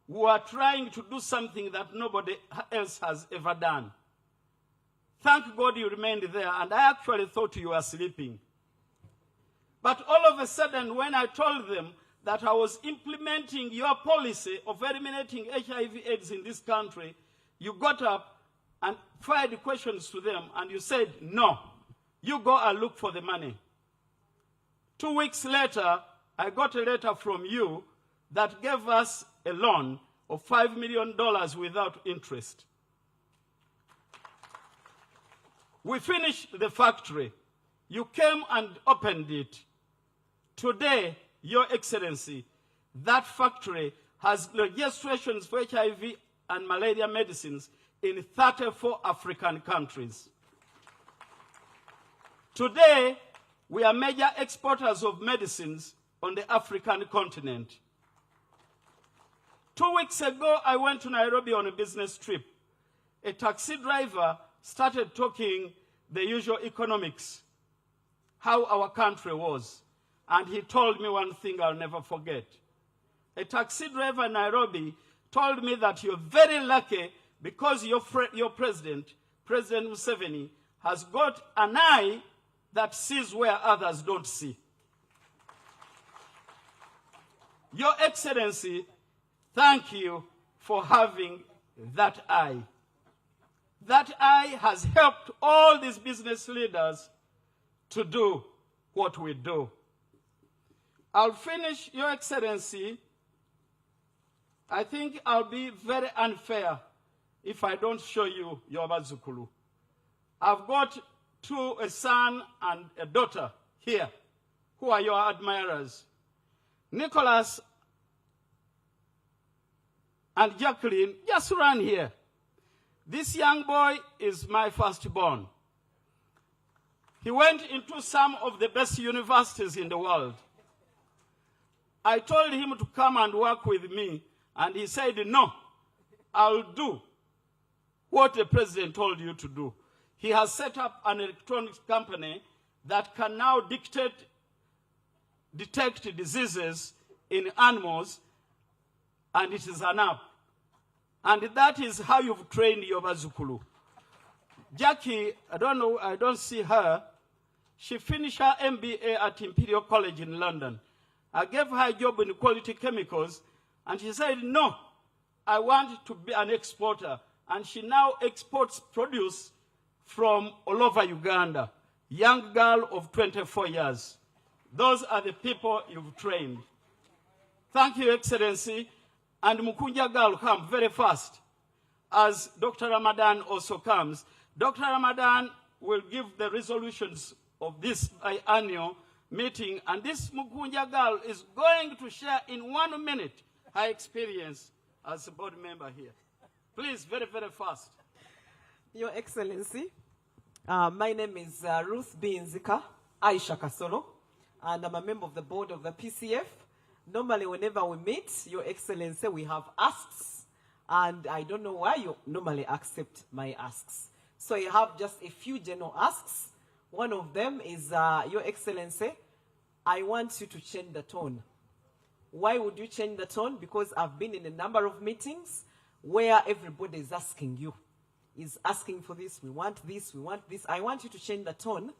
we were trying to do something that nobody else has ever done. Thank God you remained there, and I actually thought you were sleeping. But all of a sudden, when I told them that I was implementing your policy of eliminating HIV/AIDS in this country, you got up and fired questions to them, and you said, no, you go and look for the money. 2 weeks later, I got a letter from you that gave us a loan of $5 million without interest. We finished the factory. You came and opened it. Today, Your Excellency, that factory has registrations for HIV and malaria medicines in 34 African countries. Today, we are major exporters of medicines on the African continent. 2 weeks ago, I went to Nairobi on a business trip. A taxi driver started talking the usual economics, how our country was. And he told me one thing I'll never forget. a taxi driver in Nairobi, told me that you're very lucky because your president, President Museveni, has got an eye that sees where others don't see. Your Excellency, thank you for having that eye. That eye has helped all these business leaders to do what we do. I'll finish, Your Excellency. I think I'll be very unfair if I don't show you your bazukulu. I've got a son and a daughter here who are your admirers. Nicholas and Jacqueline, just run here. This young boy is my firstborn. He went into some of the best universities in the world. I told him to come and work with me, and he said, no, I'll do what the president told you to do. He has set up an electronics company that can now detect diseases in animals, and it is an app. And that is how you've trained your bazukulu. Jackie, I don't know, I don't see her. She finished her MBA at Imperial College in London. I gave her a job in quality chemicals, and she said, no, I want to be an exporter. And she now exports produce from all over Uganda. Young girl of 24 years. Those are the people you've trained. Thank you, Excellency. And Mukunja girl come very fast. As Dr. Ramadan also comes, Dr. Ramadan will give the resolutions of this biannual meeting, and this Mukunja girl is going to share in 1 minute her experience as a board member here. Please, very, very fast. Your Excellency, my name is Ruth B. Nzika, Aisha Kasolo, and I'm a member of the board of the PCF. Normally, whenever we meet, Your Excellency, we have asks, and I don't know why you normally accept my asks. So I have just a few general asks. One of them is, Your Excellency, I want you to change the tone. Why would you change the tone? Because I've been in a number of meetings where everybody is asking you, is asking for this, we want this, we want this. I want you to change the tone.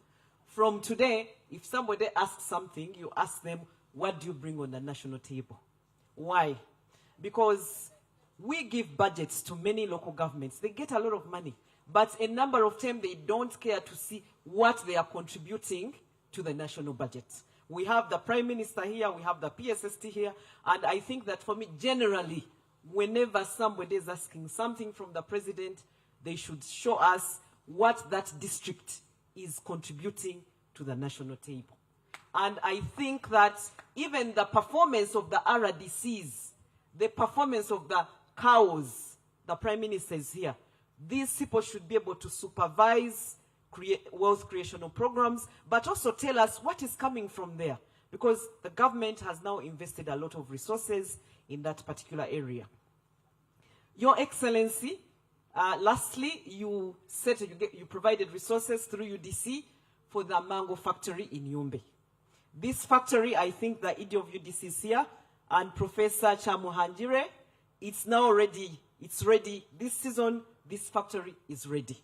From today, if somebody asks something, you ask them, what do you bring on the national table? Why? Because we give budgets to many local governments. They get a lot of money. But a number of times, they don't care to see what they are contributing to the national budget. We have the Prime Minister here, we have the PSST here, and I think that for me, generally, whenever somebody is asking something from the President, they should show us what that district is contributing to the national table. And I think that even the performance of the RDCs, the performance of the cows, the Prime Minister is here. These people should be able to supervise wealth creational programs, but also tell us what is coming from there, because the government has now invested a lot of resources in that particular area. Your Excellency, lastly, you said you provided resources through UDC for the mango factory in Yumbe. This factory, I think the ED of UDC is here, and Professor Chamuhanjire, it's now ready. It's ready. This season, this factory is ready.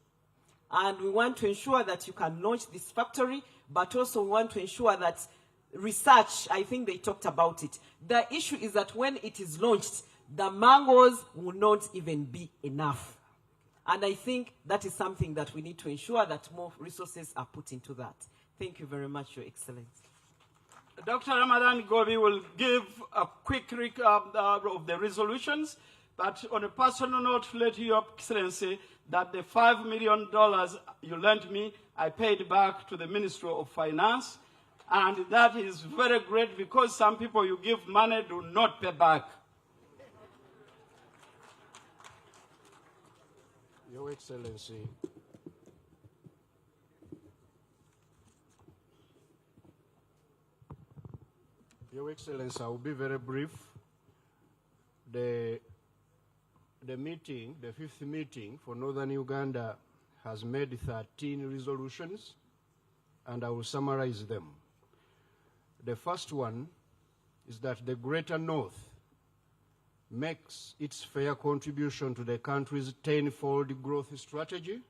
And we want to ensure that you can launch this factory, but also we want to ensure that research, I think they talked about it. The issue is that when it is launched, the mangoes will not even be enough. And I think that is something that we need to ensure that more resources are put into that. Thank you very much, Your Excellency. Dr. Ramadan Gobi will give a quick recap of the resolutions, but on a personal note, let Your Excellency that the $5 million you lent me, I paid back to the Ministry of Finance, and that is very great because some people you give money do not pay back. Your Excellency, Your Excellency, I will be very brief. The meeting, the 5th meeting for Northern Uganda has made 13 resolutions, and I will summarize them. The first one is that the Greater North makes its fair contribution to the country's tenfold growth strategy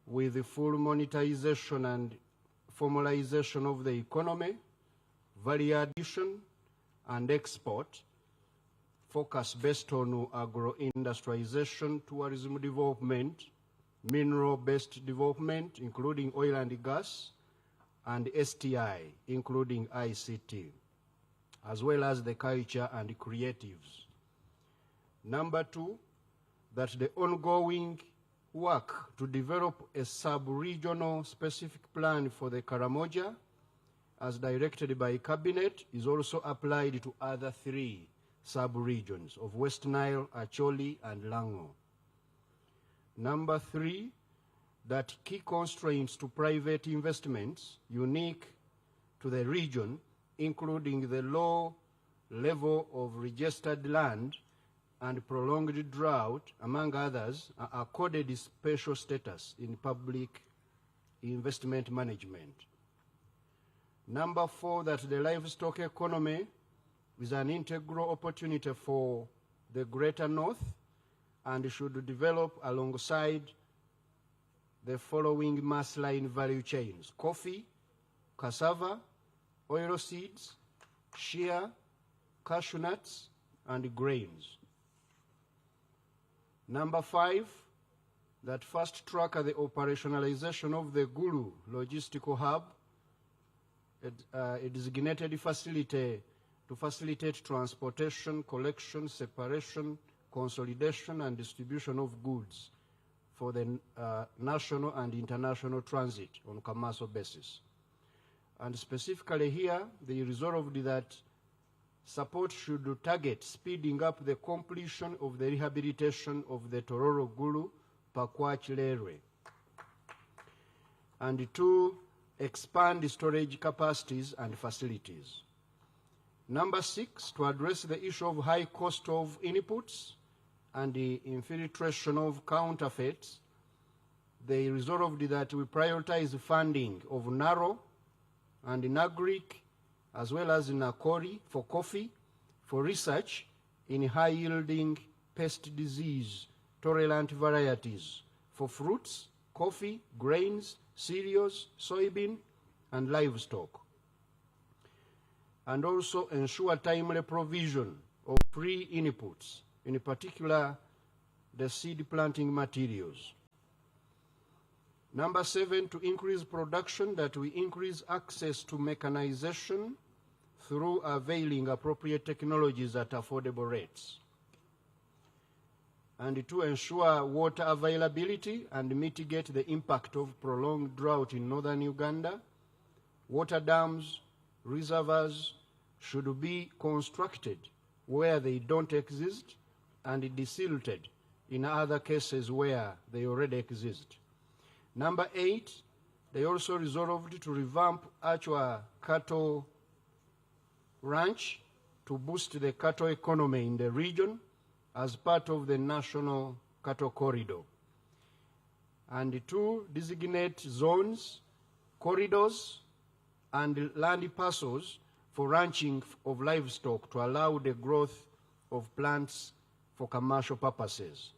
with the full monetization and formalization of the economy, value addition and export, focus based on agro-industrialization, tourism development, mineral-based development, including oil and gas, and STI, including ICT, as well as the culture and creatives. Number two, that the ongoing work to develop a sub-regional specific plan for the Karamoja, as directed by Cabinet, is also applied to other three sub-regions of West Nile, Acholi, and Lango. Number three, that key constraints to private investments unique to the region, including the low level of registered land and prolonged drought, among others, are accorded special status in public investment management. Number four, that the livestock economy is an integral opportunity for the Greater North and should develop alongside the following mass line value chains: coffee, cassava, oilseeds, shea, cashew nuts, and grains. Number five, that fast track the operationalization of the Gulu logistical hub, a designated facility to facilitate transportation, collection, separation, consolidation, and distribution of goods for the national and international transit on commercial basis. And specifically here, they resolved that support should target speeding up the completion of the rehabilitation of the Tororo Gulu Pakwach Railway, and to expand storage capacities and facilities. Number six, to address the issue of high cost of inputs and the infiltration of counterfeits, they resolved that we prioritize funding of Naro and Nagrik, as well as Nakori for coffee, for research in high-yielding pest disease tolerant varieties, for fruits, coffee, grains, cereals, soybean, and livestock. And also ensure timely provision of free inputs, in particular the seed planting materials. Number seven, to increase production, that we increase access to mechanization through availing appropriate technologies at affordable rates. And to ensure water availability and mitigate the impact of prolonged drought in northern Uganda, water dams, reservoirs should be constructed where they don't exist and desilted in other cases where they already exist. Number eight, they also resolved to revamp Achwa cattle ranch to boost the cattle economy in the region as part of the National Cattle Corridor, and to designate zones, corridors, and land parcels for ranching of livestock to allow the growth of plants for commercial purposes,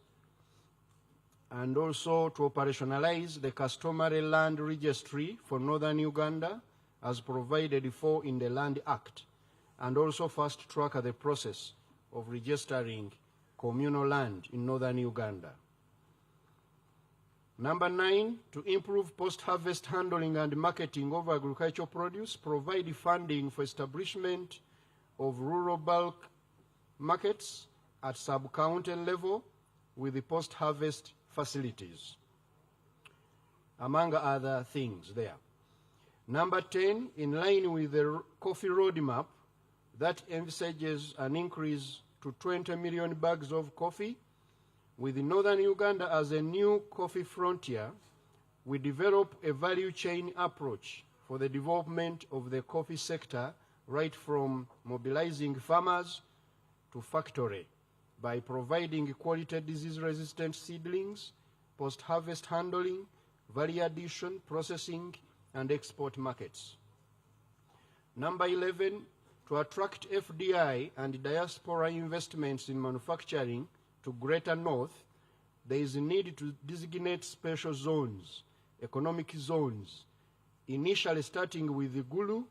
and also to operationalize the customary land registry for northern Uganda as provided for in the Land Act, and also fast track the process of registering communal land in northern Uganda. Number nine, to improve post-harvest handling and marketing of agricultural produce, provide funding for establishment of rural bulk markets at sub-county level with the post-harvest facilities, among other things there. Number 10, in line with the coffee roadmap that envisages an increase to 20 million bags of coffee, with northern Uganda as a new coffee frontier, we develop a value chain approach for the development of the coffee sector, right from mobilizing farmers to factory, by providing quality disease-resistant seedlings, post-harvest handling, value addition, processing, and export markets. Number 11, To attract FDI and diaspora investments in manufacturing to Greater North, there is a need to designate special zones, economic zones, initially starting with the Gulu,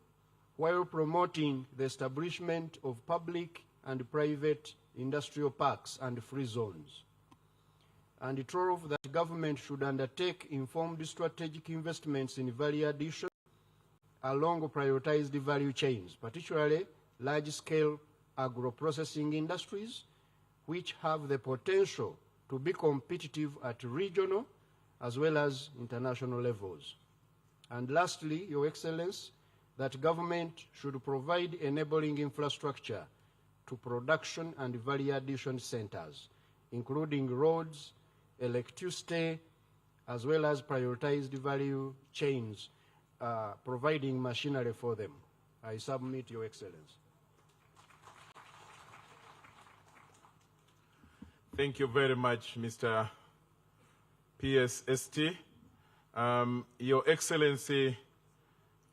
while promoting the establishment of public and private industrial parks and free zones. And 12, that government should undertake informed strategic investments in value addition along prioritized value chains, particularly large-scale agro-processing industries, which have the potential to be competitive at regional as well as international levels. And lastly, Your Excellency, that government should provide enabling infrastructure to production and value addition centers, including roads, electricity, as well as prioritized value chains, providing machinery for them. I submit, Your Excellency. Thank you very much, Mr. PSST. Your Excellency,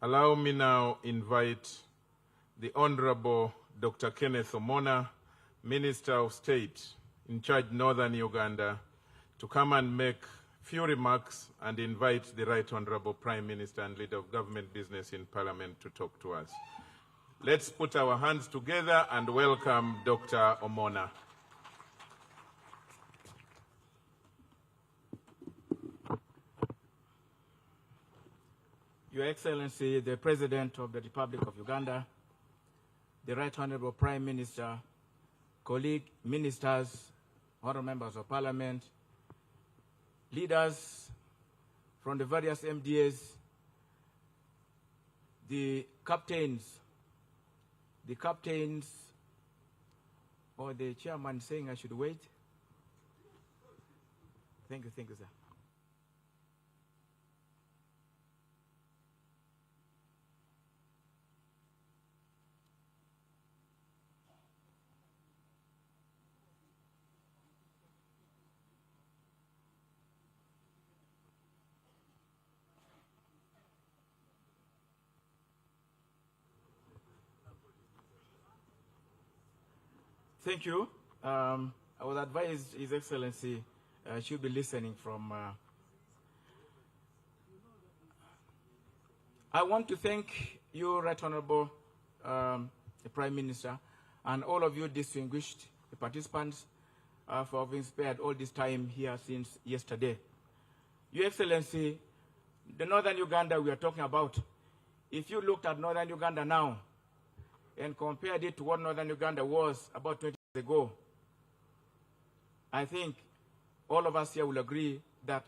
allow me now invite the Honorable Dr. Kenneth Omona, Minister of State in charge Northern Uganda, to come and make few remarks and invite the Right Honorable Prime Minister and Leader of Government Business in Parliament to talk to us. Let's put our hands together and welcome Dr. Omona. Your Excellency, the President of the Republic of Uganda, the Right Honorable Prime Minister, colleague ministers, honorable members of Parliament, leaders from the various MDAs, the captains, or the chairman saying I should wait. Thank you, sir. Thank you. I was advised His Excellency should be listening from. I want to thank you, Right Honorable the Prime Minister, and all of you distinguished participants for having spared all this time here since yesterday. Your Excellency, the Northern Uganda we are talking about, if you looked at Northern Uganda now, and compared it to what Northern Uganda was about 20 years ago, I think all of us here will agree that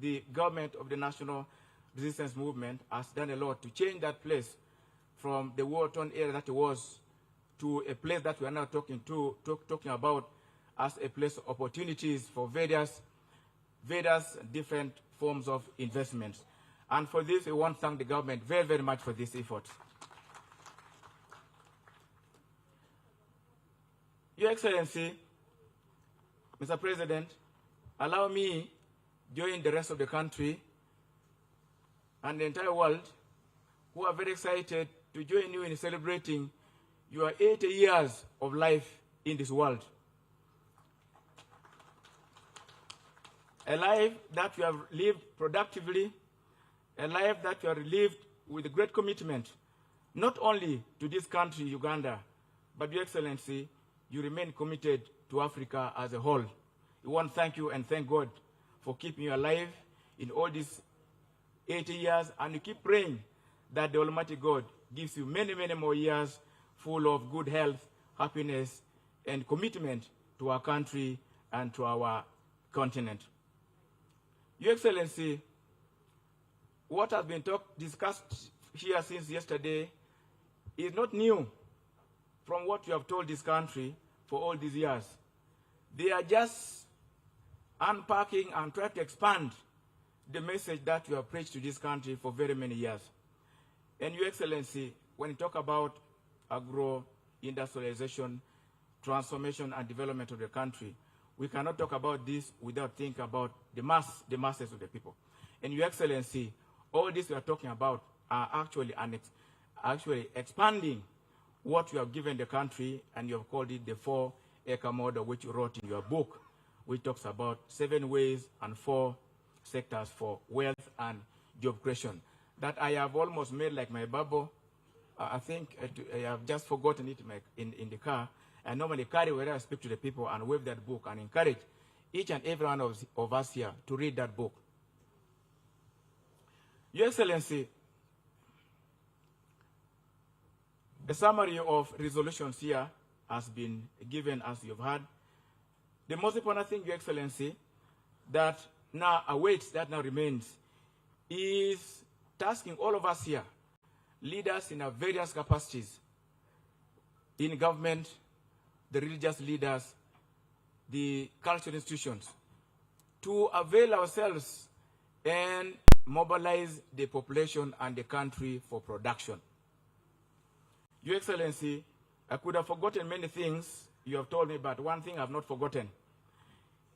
the government of the National Resistance Movement has done a lot to change that place from the war-torn area that it was to a place that we are now talking about as a place of opportunities for various different forms of investments. And for this, we want to thank the government very, very much for this effort. Your Excellency, Mr. President, allow me, join the rest of the country and the entire world who are very excited to join you in celebrating your 80 years of life in this world. A life that you have lived productively, a life that you have lived with great commitment, not only to this country, Uganda, but, Your Excellency, you remain committed to Africa as a whole. We want to thank you and thank God for keeping you alive in all these 80 years, and you keep praying that the Almighty God gives you many, many more years full of good health, happiness, and commitment to our country and to our continent. Your Excellency, what has been discussed here since yesterday is not new from what you have told this country for all these years. They are just unpacking and trying to expand the message that you have preached to this country for very many years. And Your Excellency, when you talk about agro-industrialization, transformation and development of the country, we cannot talk about this without thinking about the masses of the people. And Your Excellency, all this we are talking about are actually expanding what you have given the country, and you have called it the 4-acre model, which you wrote in your book, which talks about 7 ways and 4 sectors for wealth and job creation. That I have almost made like my bubble. I think I have just forgotten it in the car. I normally carry wherever I speak to the people and wave that book and encourage each and every one of us here to read that book. Your Excellency, a summary of resolutions here has been given, as you've heard. The most important thing, Your Excellency, that now awaits, that now remains, is tasking all of us here, leaders in our various capacities, in government, the religious leaders, the cultural institutions, to avail ourselves and mobilize the population and the country for production. Your Excellency, I could have forgotten many things you have told me, but one thing I've not forgotten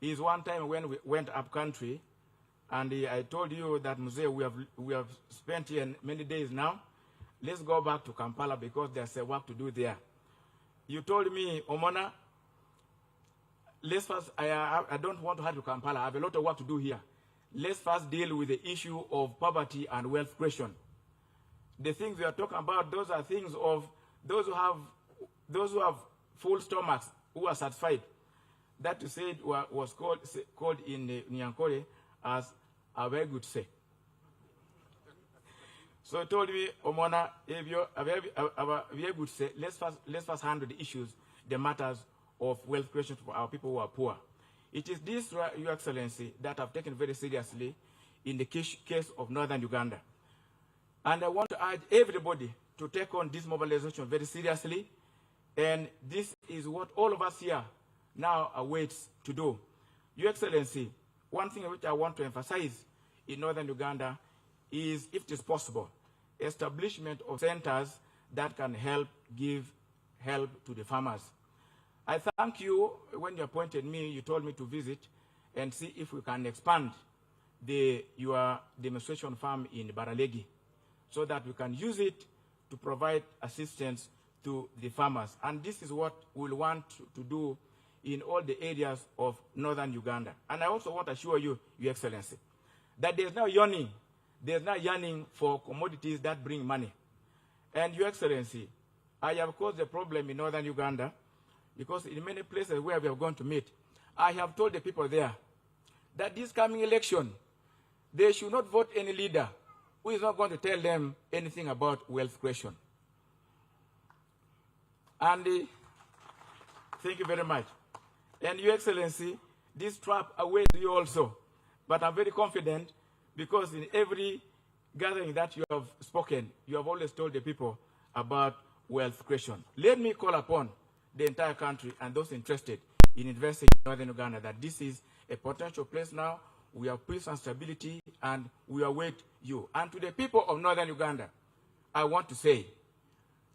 is one time when we went up country, and I told you that, Museveni, we have spent here many days now. Let's go back to Kampala because there's a work to do there. You told me, Omona, let's first, I don't want to head to Kampala. I have a lot of work to do here. Let's first deal with the issue of poverty and wealth creation. The things we are talking about, those are things of those who have full stomachs, who are satisfied. That you said was called in Nyankore as a very good say. So he told me, Omona, if you have a very good say, let's first handle the issues, the matters of wealth creation for our people who are poor. It is this, Your Excellency, that I've taken very seriously in the case of Northern Uganda. And I want to urge everybody to take on this mobilization very seriously. And this is what all of us here now awaits to do. Your Excellency, one thing which I want to emphasize in Northern Uganda is, if it is possible, establishment of centers that can give help to the farmers. I thank you. When you appointed me, you told me to visit and see if we can expand your demonstration farm in Baralegi so that we can use it to provide assistance to the farmers. And this is what we'll want to do in all the areas of Northern Uganda. And I also want to assure you, Your Excellency, that there's no yearning for commodities that bring money. And Your Excellency, I have caused a problem in Northern Uganda because in many places where we are going to meet, I have told the people there that this coming election, they should not vote any leader who is not going to tell them anything about wealth creation. And thank you very much. And Your Excellency, this trap awaits you also. But I'm very confident because in every gathering that you have spoken, you have always told the people about wealth creation. Let me call upon the entire country and those interested in investing in Northern Uganda that this is a potential place now. We have peace and stability, and we await you. And to the people of Northern Uganda, I want to say,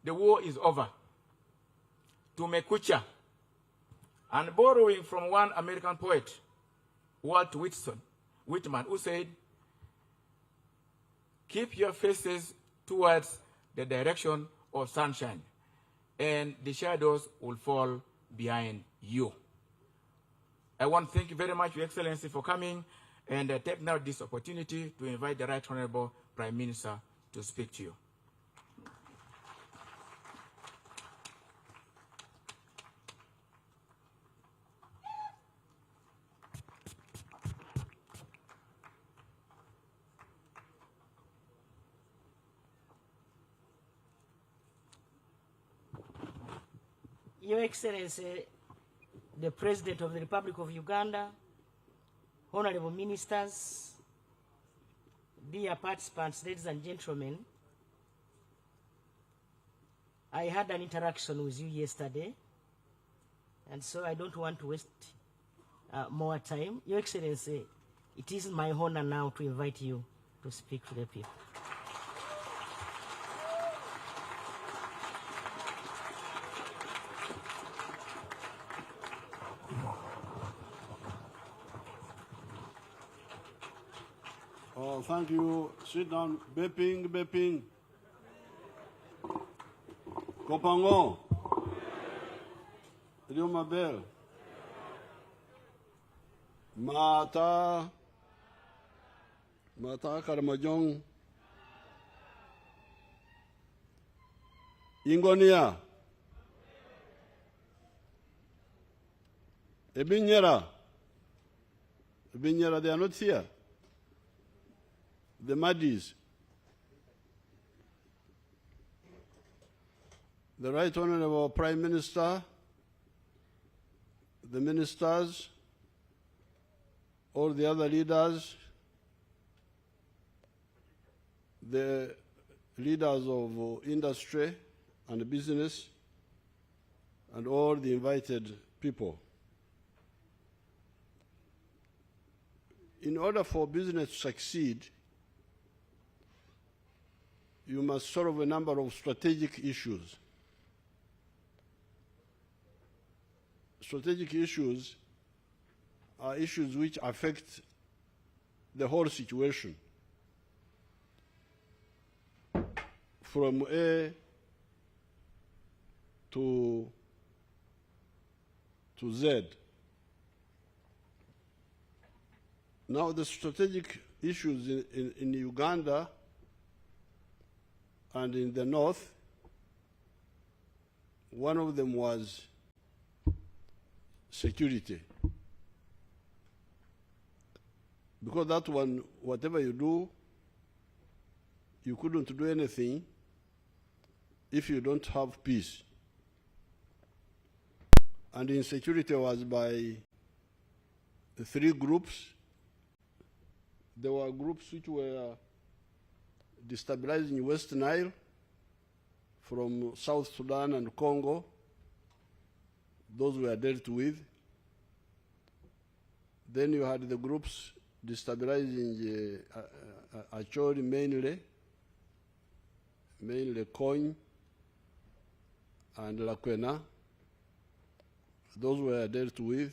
the war is over. Tumekucha. And borrowing from one American poet, Walt Whitman, who said, keep your faces towards the direction of sunshine, and the shadows will fall behind you. I want to thank you very much, Your Excellency, for coming, and I take now this opportunity to invite the Right Honorable Prime Minister to speak to you. Your Excellency, the President of the Republic of Uganda, honorable ministers, dear participants, ladies and gentlemen, I had an interaction with you yesterday, and so I don't want to waste more time. Your Excellency, it is my honor now to invite you to speak to the people. Oh, thank you. Sit down. Beeping, beeping. Kopango. Rio Mabel. Mata Karamajong. Ingonia. Ebinyera, they are not here. The Madis. The Right Honorable Prime Minister, the ministers, all the other leaders, the leaders of industry and business, and all the invited people. In order for business to succeed, you must solve a number of strategic issues. Strategic issues are issues which affect the whole situation, from A to Z. Now, the strategic issues in Uganda and in the north, one of them was security. Because that one, whatever you do, you couldn't do anything if you don't have peace. And insecurity was by the three groups. There were groups which were destabilizing West Nile from South Sudan and Congo. Those were dealt with. Then you had the groups destabilizing Acholi mainly Koiny and Lakwena. Those were dealt with.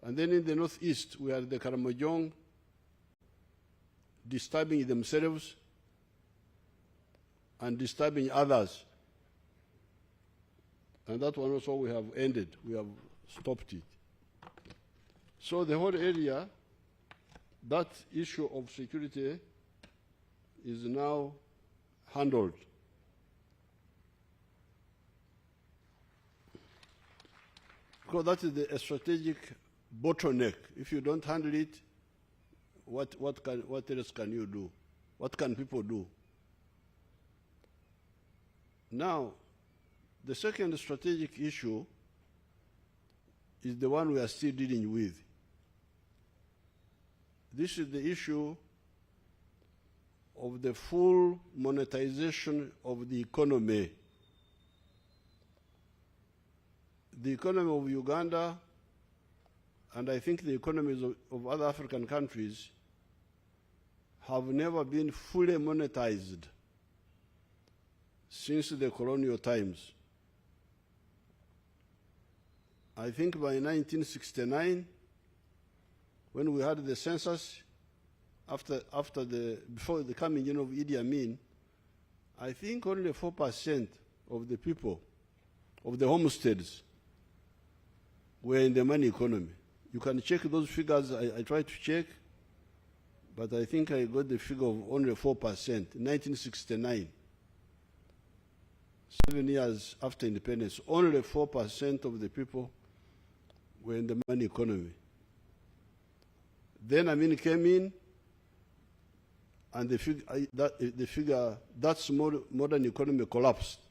And then in the northeast, we had the Karamojong disturbing themselves and disturbing others. And that one also we have ended. We have stopped it. So the whole area, that issue of security is now handled. Because that is a strategic bottleneck. If you don't handle it, what else can you do? What can people do? Now, the second strategic issue is the one we are still dealing with. This is the issue of the full monetization of the economy. The economy of Uganda, and I think the economies of other African countries, have never been fully monetized since the colonial times. I think by 1969, when we had the census, before the coming in of Idi Amin, I think only 4% of the people, of the homesteads, were in the money economy. You can check those figures. I tried to check, but I think I got the figure of only 4%, 1969. 7 years after independence, only 4% of the people were in the money economy. Then Amin came in, and the figure, that modern economy collapsed.